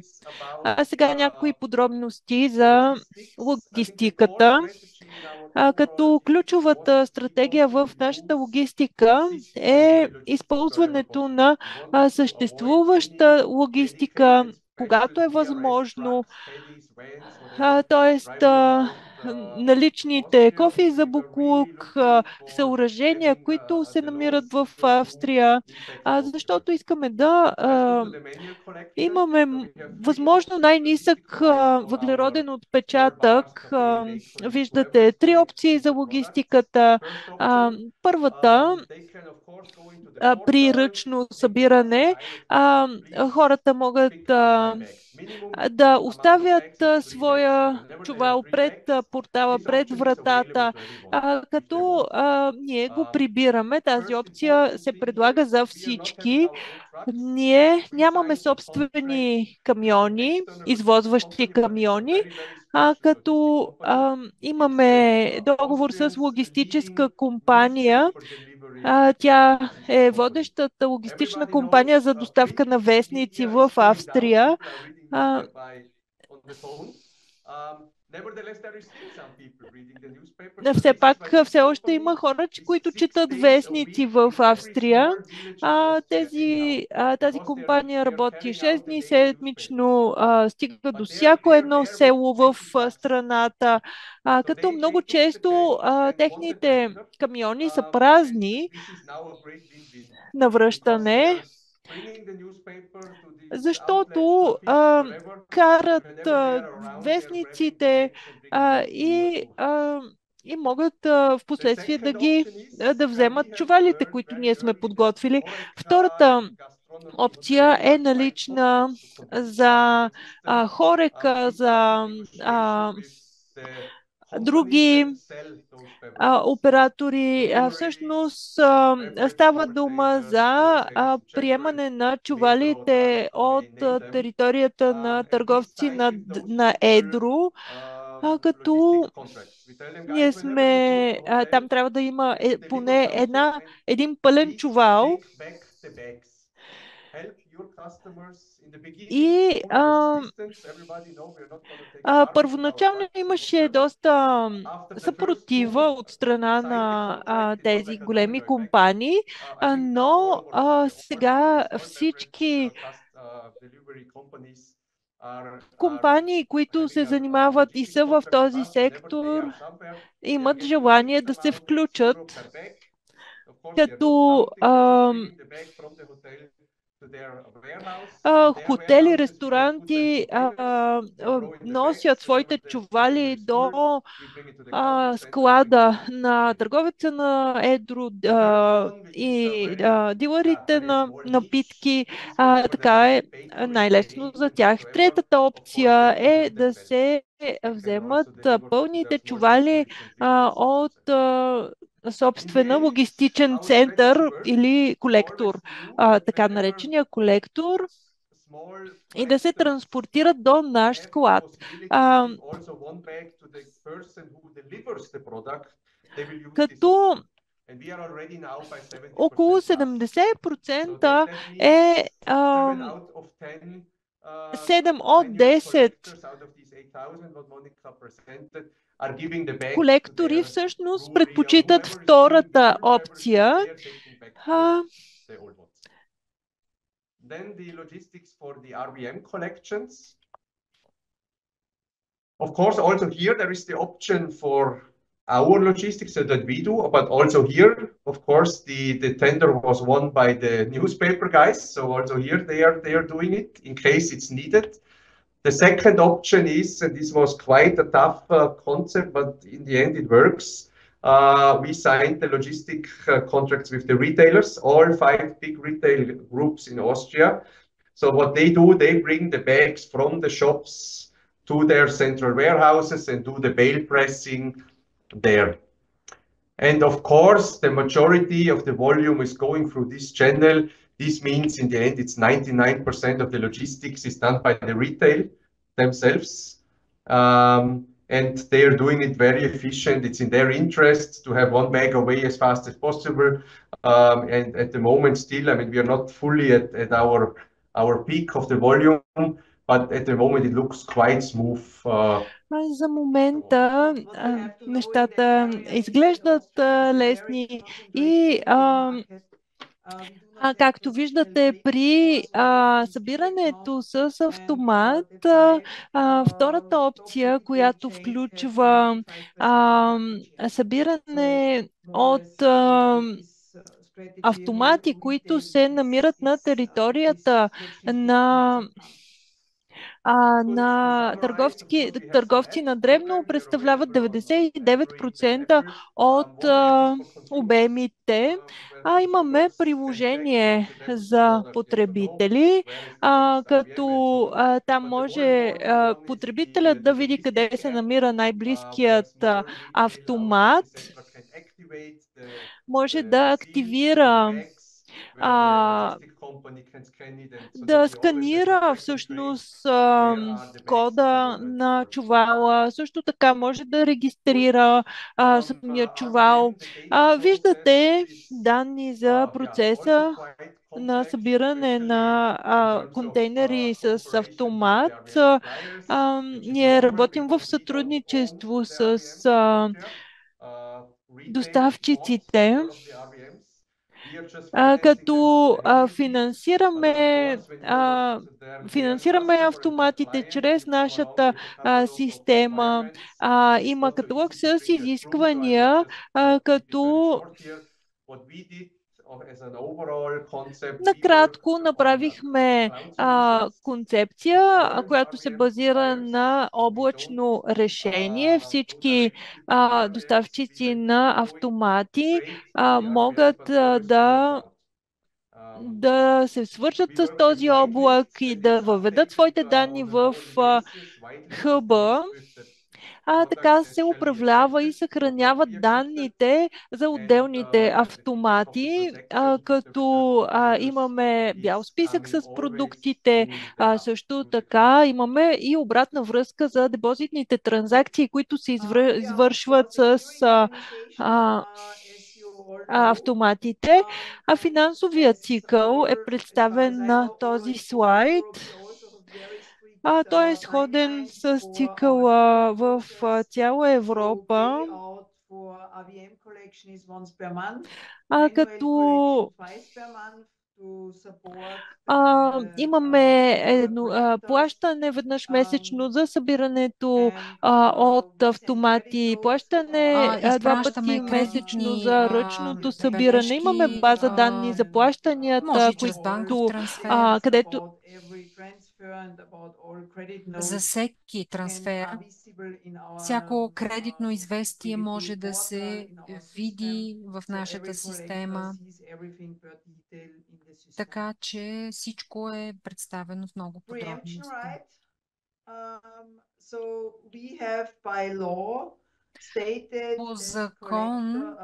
Сега някои подробности за логистиката. Като ключовата стратегия в нашата логистика е използването на съществуваща логистика, когато е възможно, т.е. наличните кофи за боклук, съоръжения, които се намират в Австрия, защото искаме да имаме възможно най-нисък въглероден отпечатък. Виждате три опции за логистиката. Първата при ръчно събиране хората могат да оставят своя чувал пред портала, пред вратата, като ние го прибираме. Тази опция се предлага за всички. Ние нямаме собствени камиони, извозващи камиони, като имаме договор с логистическа компания. Тя е водещата логистична компания за доставка на вестници в Австрия. Все пак, все още има хора, които четат вестници в Австрия. Тази компания работи 6 дни седмично, стига до всяко едно село в страната, като много често техните камиони са празни на връщане, защото карат вестниците и могат в последствие да вземат чувалите, които ние сме подготвили. Втората опция е налична за Хорека, за други оператори. Всъщност става дума за приемане на чувалите от територията на търговци на едро, като ние сме, там трябва да има поне един пълен чувал. И първоначално имаше доста съпротива от страна на тези големи компании, но сега всички компании, които се занимават и са в този сектор, имат желание да се включат, като хотели, ресторанти носят своите чували до склада на търговеца на едро и дилърите на напитки. Така е най-лесно за тях. Третата опция е да се вземат пълните чували от собствена логистичен център или колектор, така наречения колектор, и да се транспортират до наш склад. Като около 70% е 7 от 10 колектори всъщност предпочитат втората опция. Then the logistics for the RVM collections. Of course, also here there is the option for our logistics that we do, but also here, of course, the tender was won by the newspaper guys. So also here they are doing it in case it's needed. The second option is, and this was quite a tough concept, but in the end it works. We signed the logistic contracts with the retailers, all 5 big retail groups in Austria. So what they do, they bring the bags from the shops to their central warehouses and do the bale pressing there. And of course, the majority of the volume is going through this channel. This means in the end, it's 99% of the logistics is done by the retail themselves. And they are doing it very efficient. It's in their interest to have one bag away as fast as possible. And at the moment still, I mean, we are not fully at our peak of the volume, but at the moment it looks quite smooth. За момента нещата изглеждат лесни и както виждате при събирането с автомат, втората опция, която включва събиране от автомати, които се намират на територията на търговци на дребно, представляват 99% от обемите. Имаме приложение за потребители, като там може потребителят да види къде се намира най-близкият автомат, може да активира да сканира всъщност кода на чувала, също така може да регистрира самия чувал. Виждате данни за процеса на събиране на контейнери с автомат. Ние работим в сътрудничество с доставчиците, като финансираме автоматите чрез нашата система. Има каталог с изисквания, като накратко направихме концепция, която се базира на облачно решение. Всички доставчици на автомати могат да се свържат с този облак и да въведат своите данни в хъба. Така се управлява и съхраняват данните за отделните автомати, като имаме бял списък с продуктите, също така имаме и обратна връзка за депозитните транзакции, които се извършват с автоматите. Финансовият цикъл е представен на този слайд. Той е сходен с цикъла в цяла Европа, като имаме плащане веднъж месечно за събирането от автомати, плащане два пъти месечно за ръчното събиране. Имаме база данни за плащанията, където за всеки трансфер, всяко кредитно известие може да се види в нашата система, така че всичко е представено в много подробности. По закон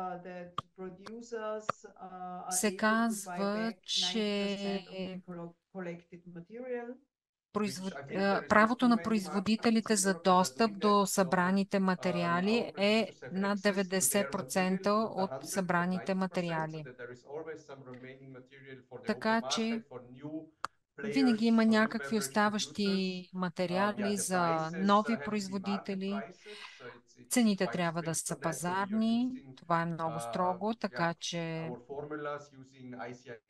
се казва, че правото на производителите за достъп до събраните материали е над 90% от събраните материали. Така че винаги има някакви оставащи материали за нови производители. Цените трябва да са пазарни. Това е много строго, така че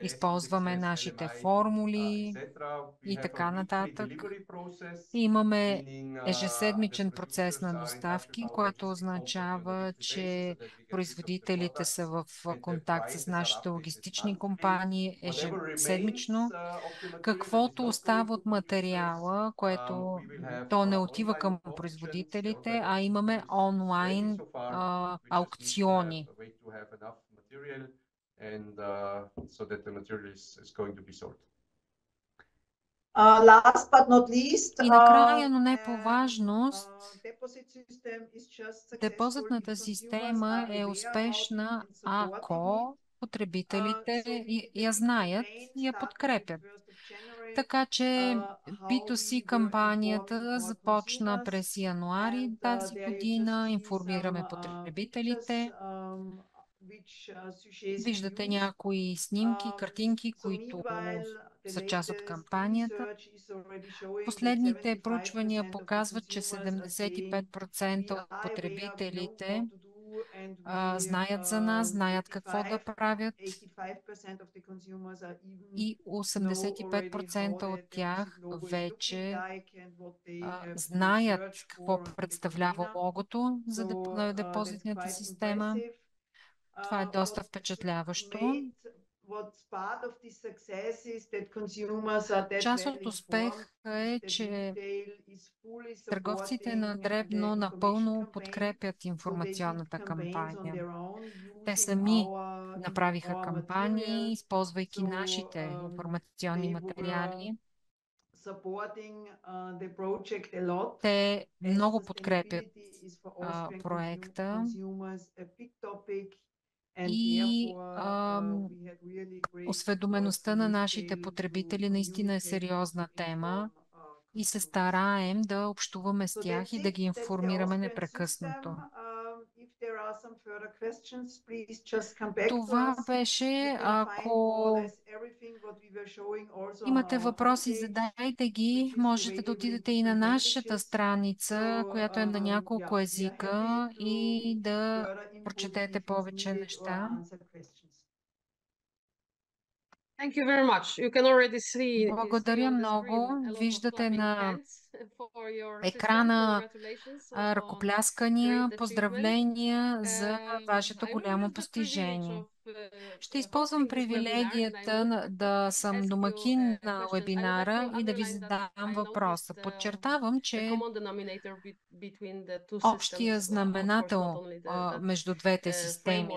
използваме нашите формули и така нататък. Имаме ежеседмичен процес на доставки, което означава, че производителите са в контакт с нашите логистични компании ежеседмично. Каквото остава от материала, което то не отива към производителите, а имаме онлайн аукциони. И накрая, но не по важност, депозитната система е успешна, ако потребителите я знаят и я подкрепят. Така че B2C кампанията започна през януари тази година. Информираме потребителите. Виждате някои снимки, картинки, които са част от кампанията. Последните проучвания показват, че 75% от потребителите знаят за нас, знаят какво да правят и 85% от тях вече знаят какво представлява логото на депозитната система. Това е доста впечатляващо. Част от успеха е, че търговците на дребно напълно подкрепят информационната кампания. Те сами направиха кампании, използвайки нашите информационни материали. Те много подкрепят проекта и осведомеността на нашите потребители наистина е сериозна тема и се стараем да общуваме с тях и да ги информираме непрекъснато. Това беше. Ако имате въпроси, задайте ги. Можете да отидете и на нашата страница, която е на няколко езика, и да прочетете повече неща. Благодаря много. Виждате на екрана ръкопляскания, поздравления за вашето голямо постижение. Ще използвам привилегията да съм домакин на вебинара и да ви задам въпроса. Подчертавам, че общия знаменател между двете системи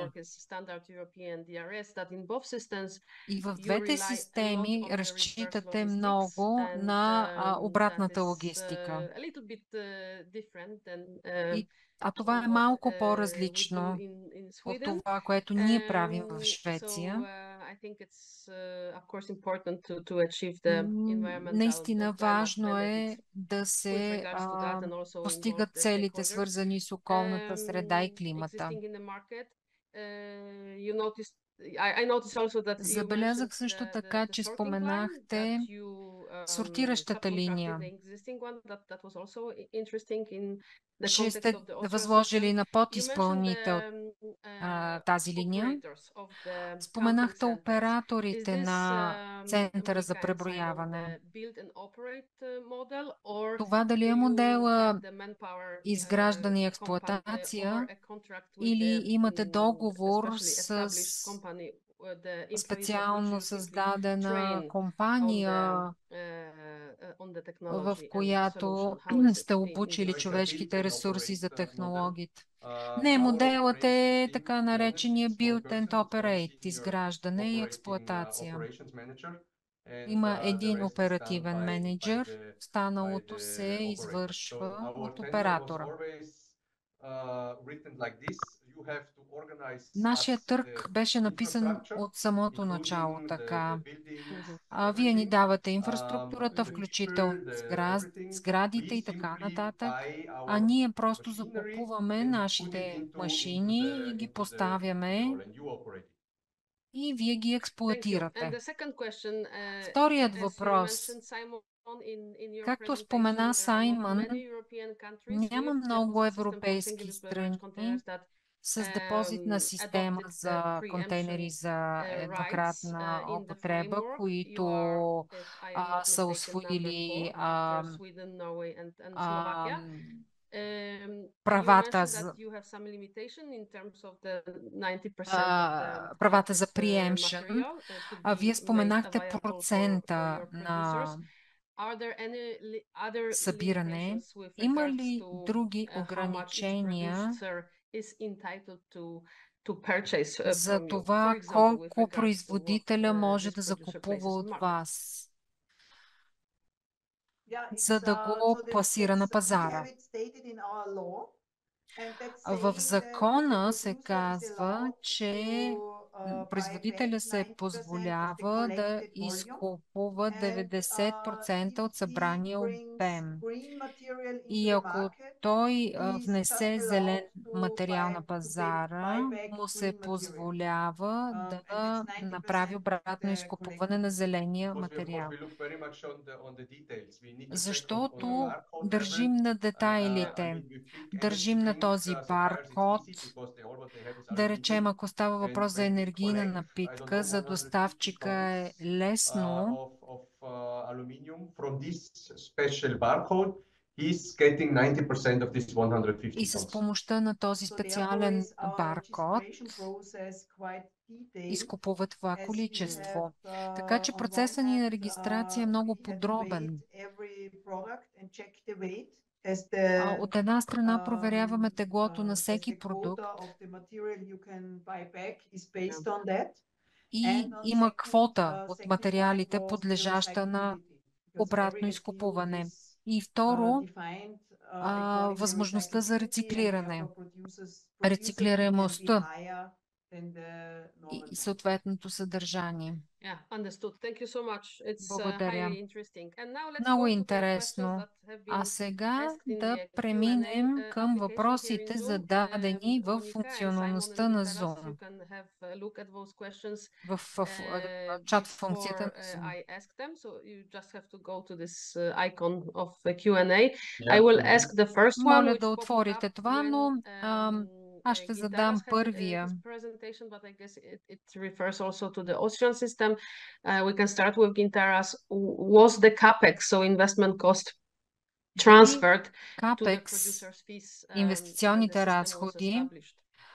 и в двете системи разчитате много на обратната логистика. А това е малко по-различно от това, което ние правим в Швеция. Наистина важно е да се постигат целите, свързани с околната среда и климата. Забелязах също така, че споменахте сортиращата линия, че сте възложили на подизпълнител тази линия. Споменахте операторите на центъра за преброяване. Това дали е модела изграждане и експлоатация, или имате договор с специално създадена компания, в която сте обучили човешките ресурси за технологиите? Не, моделът е така наречения Build and Operate, изграждане и експлоатация. Има един оперативен менеджер, останалото се извършва от оператора. Нашият търг беше написан от самото начало така. Вие ни давате инфраструктурата, включително сградите и така нататък, а ние просто закупуваме нашите машини и ги поставяме и вие ги експлоатирате. Вторият въпрос. Както спомена Саймън, няма много европейски страни с депозитна система за контейнери за еднократна употреба, които са усвоили правата за preemption. Вие споменахте процента на събиране. Има ли други ограничения за това колко производителя може да закупува от вас, за да го пласира на пазара? В закона се казва, че производителя се позволява да изкупува 90% от събрания обем. И ако той внесе зелен материал на пазара, му се позволява да направи обратно изкупуване на зеления материал. Защото държим на детайлите, държим на този баркод. Да речем, ако става въпрос за енергийна напитка, за доставчика е лесно и с помощта на този специален баркод изкупува това количество. Така че процесът ни на регистрация е много подробен. От една страна проверяваме теглото на всеки продукт и има квота от материалите, подлежаща на обратно изкупуване. И второ, възможността за рециклиране, рециклируемостта и съответното съдържание. Благодаря. Много интересно. А сега да преминем към въпросите, зададени в функционалността на Zoom. В чат функцията на Zoom. Моля да отворите това, но аз ще задам първия. We can start with Gintaras. Was the CapEx, so investment cost, transferred to the producer's fees? Инвестиционните разходи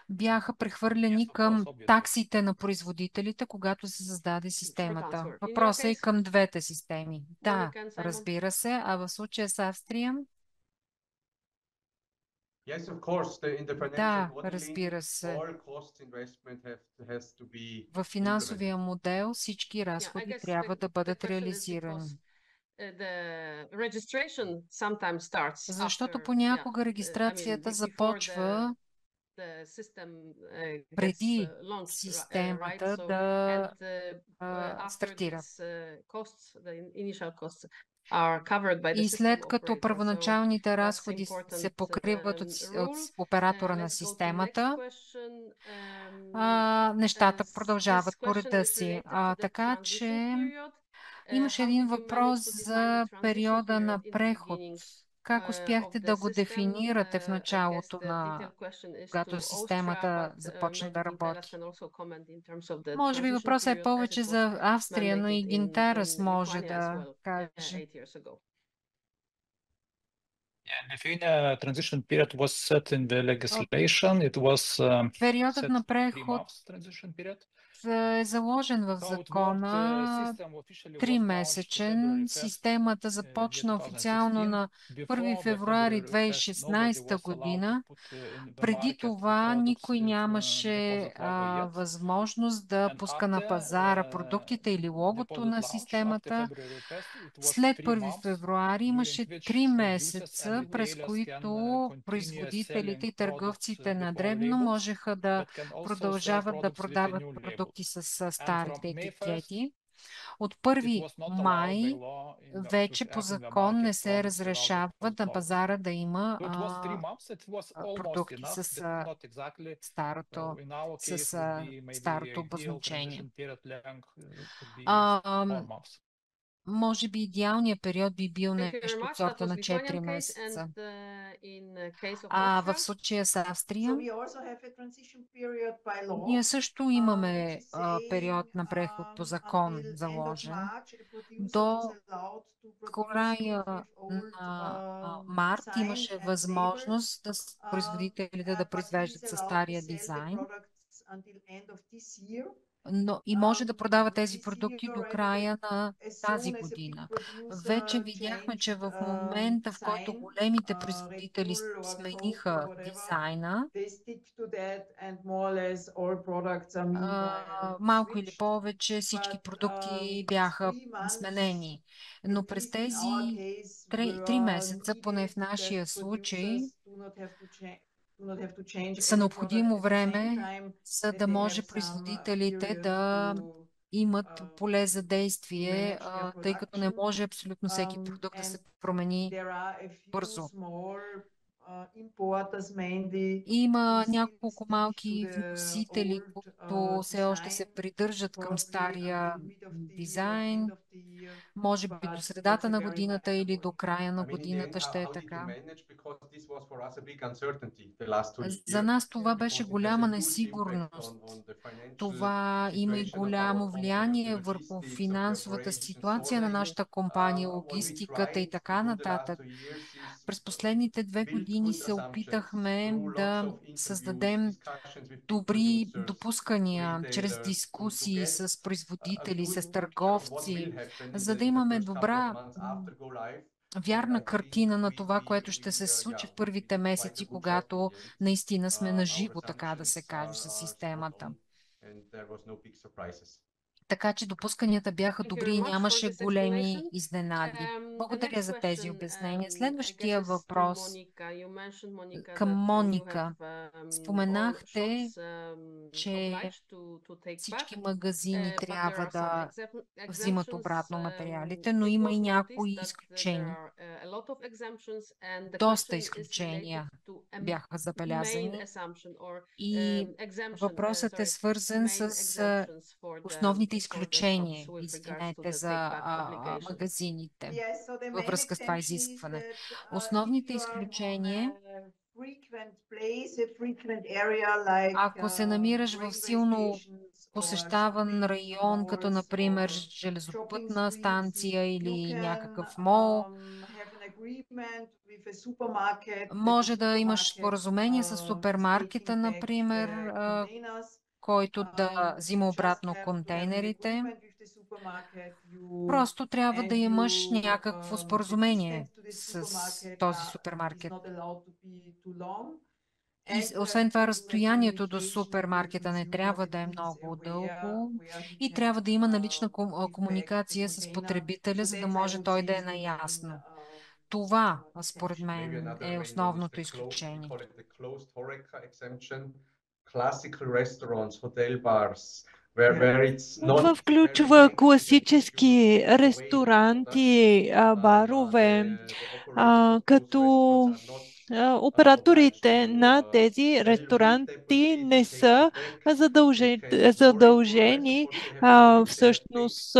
бяха прехвърлени към таксите на производителите, когато се създаде системата. Въпросът е към двете системи. Да, разбира се, а в случая с Австрия? Да, разбира се. В финансовия модел всички разходи трябва да бъдат реализирани. Защото понякога регистрацията започва преди системата да стартира. И след като първоначалните разходи се покриват от оператора на системата, нещата продължават по реда си. Така че имаше един въпрос за периода на преход. Как успяхте да го дефинирате в началото на когато системата започна да работи? Може би въпросът е повече за Австрия, но и Гинтарас може да каже. Периодът на преход е заложен в закона 3-месечен. Системата започна официално на 1 февруари 2016 година. Преди това никой нямаше възможност да пуска на пазара продуктите или логото на системата. След 1 февруари имаше 3 месеца, през които производителите и търговците на дребно можеха да продължават да продават продукти с старите етикети. От 1 май вече по закон не се разрешава на пазара да има продукти с старото обозначение. Може би идеалният период би бил нещо от сорта на 4 месеца. В случая с Австрия, ние също имаме период на преход по закон заложен. До края на март имаше възможност производителите да произвеждат със стария дизайн. Но и може да продава тези продукти до края на тази година. Вече видяхме, че в момента, в който големите производители смениха дизайна, малко или повече всички продукти бяха сменени. Но през тези 3 месеца, поне в нашия случай, са необходимо време, за да може производителите да имат поле за действие, тъй като не може абсолютно всеки продукт да се промени бързо. Има няколко малки вносители, които все още се придържат към стария дизайн. Може би до средата на годината или до края на годината ще е така. За нас това беше голяма несигурност. Това има и голямо влияние върху финансовата ситуация на нашата компания, логистиката и така нататък. През последните 2 години се опитахме да създадем добри допускания чрез дискусии с производители, с търговци, за да имаме добра, вярна картина на това, което ще се случи в първите месеци, когато наистина сме наживо, така да се каже, с системата. Така че допусканията бяха добри и нямаше големи изненади. Благодаря за тези обяснения. Следващия въпрос към Моника. Споменахте, че всички магазини трябва да взимат обратно материалите, но има и някои изключения. Доста изключения бяха забелязани и въпросът е свързан с основните изключения, извинете, за магазините във връзка с това изискване. Основните изключения, ако се намираш в силно посещаван район, като например железопътна станция или някакъв мол, може да имаш споразумение с супермаркета, например, който да взима обратно контейнерите. Просто трябва да имаш някакво споразумение с този супермаркет. И освен това, разстоянието до супермаркета не трябва да е много дълго и трябва да има налична комуникация с потребителя, за да може той да е наясно. Това, според мен, е основното изключение. Това включва класически ресторанти, барове, като операторите на тези ресторанти не са задължени всъщност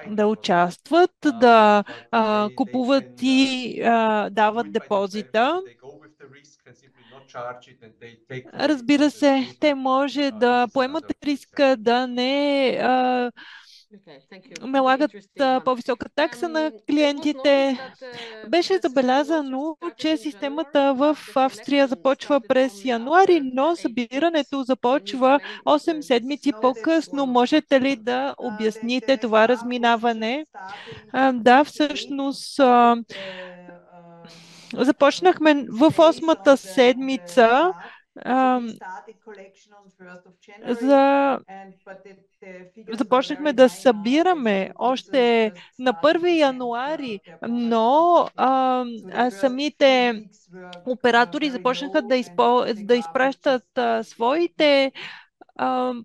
да участват, да купуват и дават депозита. Разбира се, те може да поемат риска да не налагат по-висока такса на клиентите. Беше забелязано, че системата в Австрия започва през януари, но събирането започва 8 седмици по-късно. Можете ли да обясните това разминаване? Да, всъщност започнахме в 8-та седмица започнахме да събираме още на 1 януари, но самите оператори започнаха да изпращат своите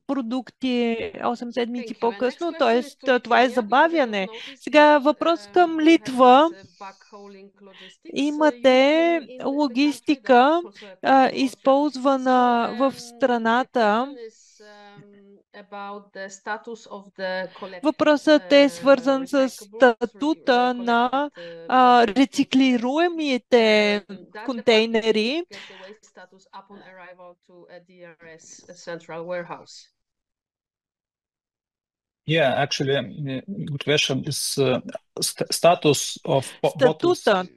продукти 8 седмици по-късно, т.е. това е забавяне. Сега въпрос към Литва. Имате логистика, използвана в страната. Въпросът е свързан с статута на рециклируемите контейнери. Yeah, actually, good question is status of bottles. Статутът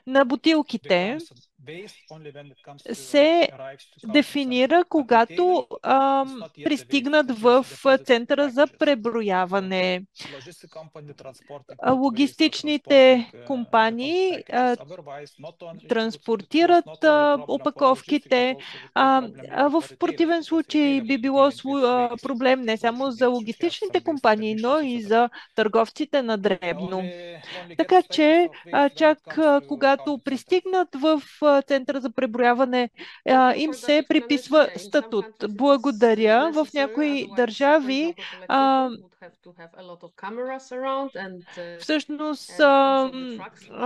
на бутилките се дефинира, когато пристигнат в центъра за преброяване. Логистичните компании транспортират опаковките. В противен случай би било проблем не само за логистичните компании, но и за търговците на дребно. Така че, чак когато пристигнат в центъра за преброяване им се приписва статут. Благодаря. В някои държави всъщност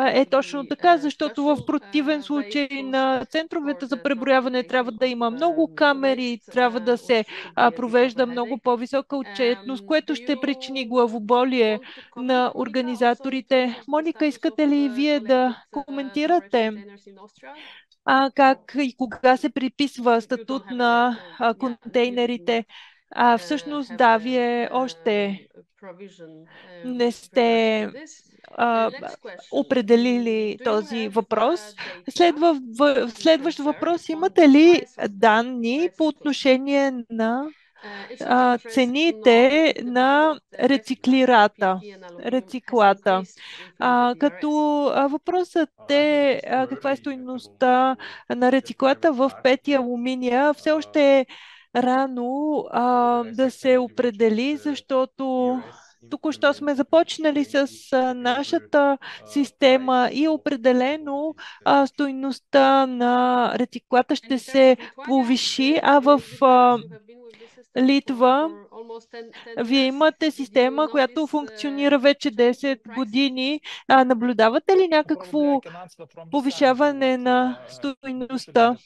е точно така, защото в противен случай на центровете за преброяване трябва да има много камери, трябва да се провежда много по-висока отчетност, което ще причини главоболие на организаторите. Моника, искате ли вие да коментирате как и кога се приписва статут на контейнерите? Всъщност, да, вие още не сте определили този въпрос. Следващ въпрос. Имате ли данни по отношение на цените на рециклата? Като въпросът е каква е стойността на рециклата в пети алуминия, все още е рано да се определи, защото току-що сме започнали с нашата система и определено стойността на рециклата ще се повиши, а в Литва вие имате система, която функционира вече 10 години. Наблюдавате ли някакво повишаване на стойността?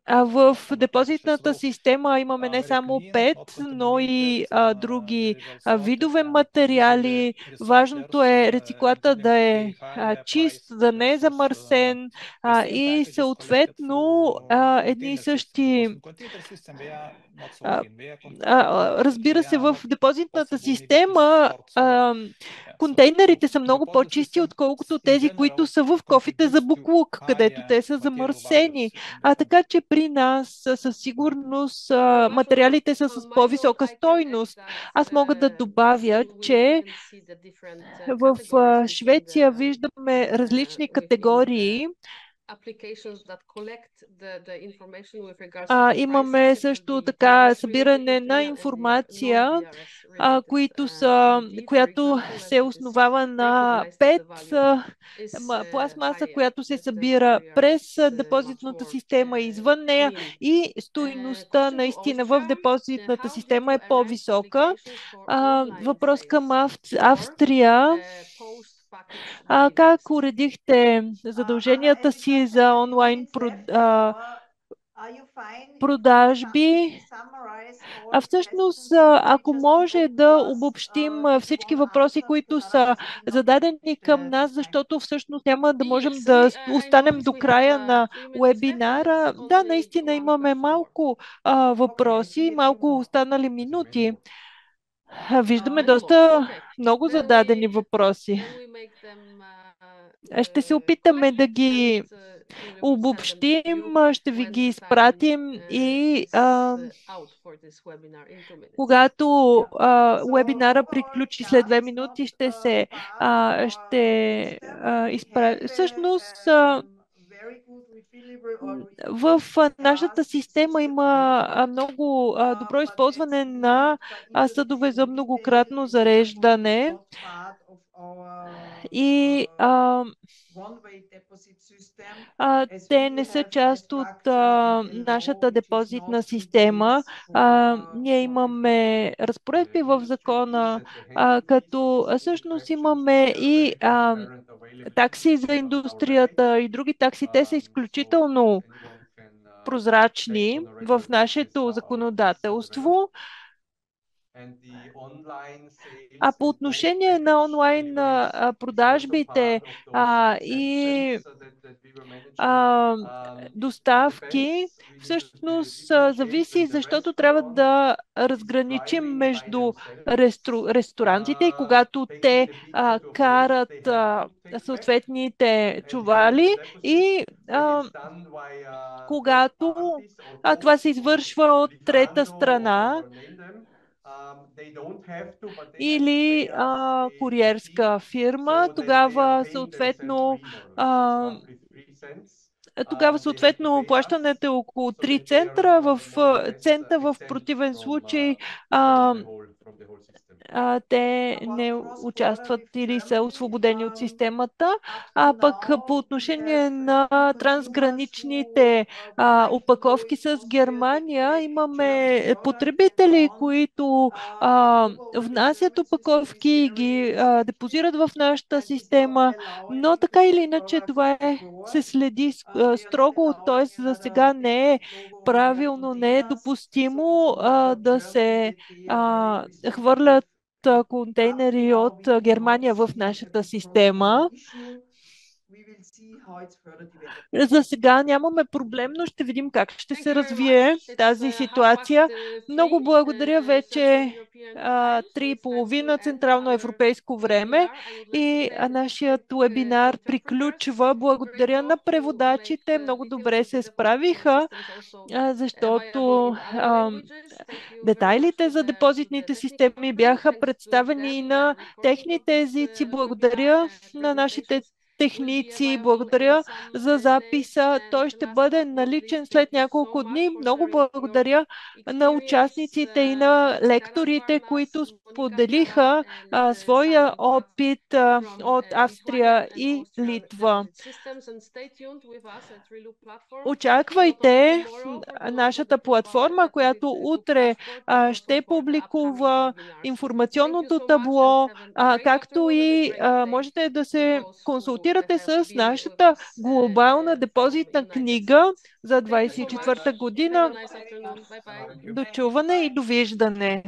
В депозитната система имаме не само ПЕТ, но и други видове материали. Важното е рециклата да е чист, да не е замърсен и съответно едни и същи. Разбира се, в депозитната система контейнерите са много по-чисти, отколкото тези, които са в кофите за буклук, където те са замърсени. Така че при нас със сигурност материалите са с по-висока стойност. Аз мога да добавя, че в Швеция виждаме различни категории. Имаме също така събиране на информация, която се основава на ПЕТ, пластмаса, която се събира през депозитната система и извън нея, и стойността наистина в депозитната система е по-висока. Въпрос към Австрия. Как уредихте задълженията си за онлайн продажби? Всъщност, ако може да обобщим всички въпроси, които са зададени към нас, защото всъщност няма да можем да останем до края на вебинара. Да, наистина имаме малко въпроси, малко останали минути. Виждаме доста много зададени въпроси. Ще се опитаме да ги обобщим, ще ви ги изпратим и когато вебинара приключи след 2 минути, ще изпратим. Всъщност, в нашата система има много добро използване на съдове за многократно зареждане и те не са част от нашата депозитна система. Ние имаме разпоредби в закона, като всъщност имаме и такси за индустрията и други такси. Те са изключително прозрачни в нашето законодателство. По отношение на онлайн продажбите и доставки, всъщност зависи, защото трябва да разграничим между ресторантите и когато те карат съответните чували и когато това се извършва от трета страна или куриерска фирма, тогава съответно плащането е около 3 цента. В противен случай те не участват или са освободени от системата, а пък по отношение на трансграничните опаковки с Германия имаме потребители, които внасят опаковки и ги депозират в нашата система, но така или иначе това се следи строго, т.е. за сега не е правилно, не е допустимо да се хвърлят контейнери от Германия в нашата система. За сега нямаме проблем, но ще видим как ще се развие тази ситуация. Много благодаря, вече 3:30 централно европейско време и нашият вебинар приключва. Благодаря на преводачите, много добре се справиха, защото детайлите за депозитните системи бяха представени и на техните езици. Благодаря на нашите техници, благодаря за записа. Той ще бъде наличен след няколко дни. Много благодаря на участниците и на лекторите, които споделиха своя опит от Австрия и Литва. Очаквайте нашата платформа, която утре ще публикува информационното табло, както и можете да се консултирате с нашата глобална депозитна книга за 24-та година. До чуване и довиждане!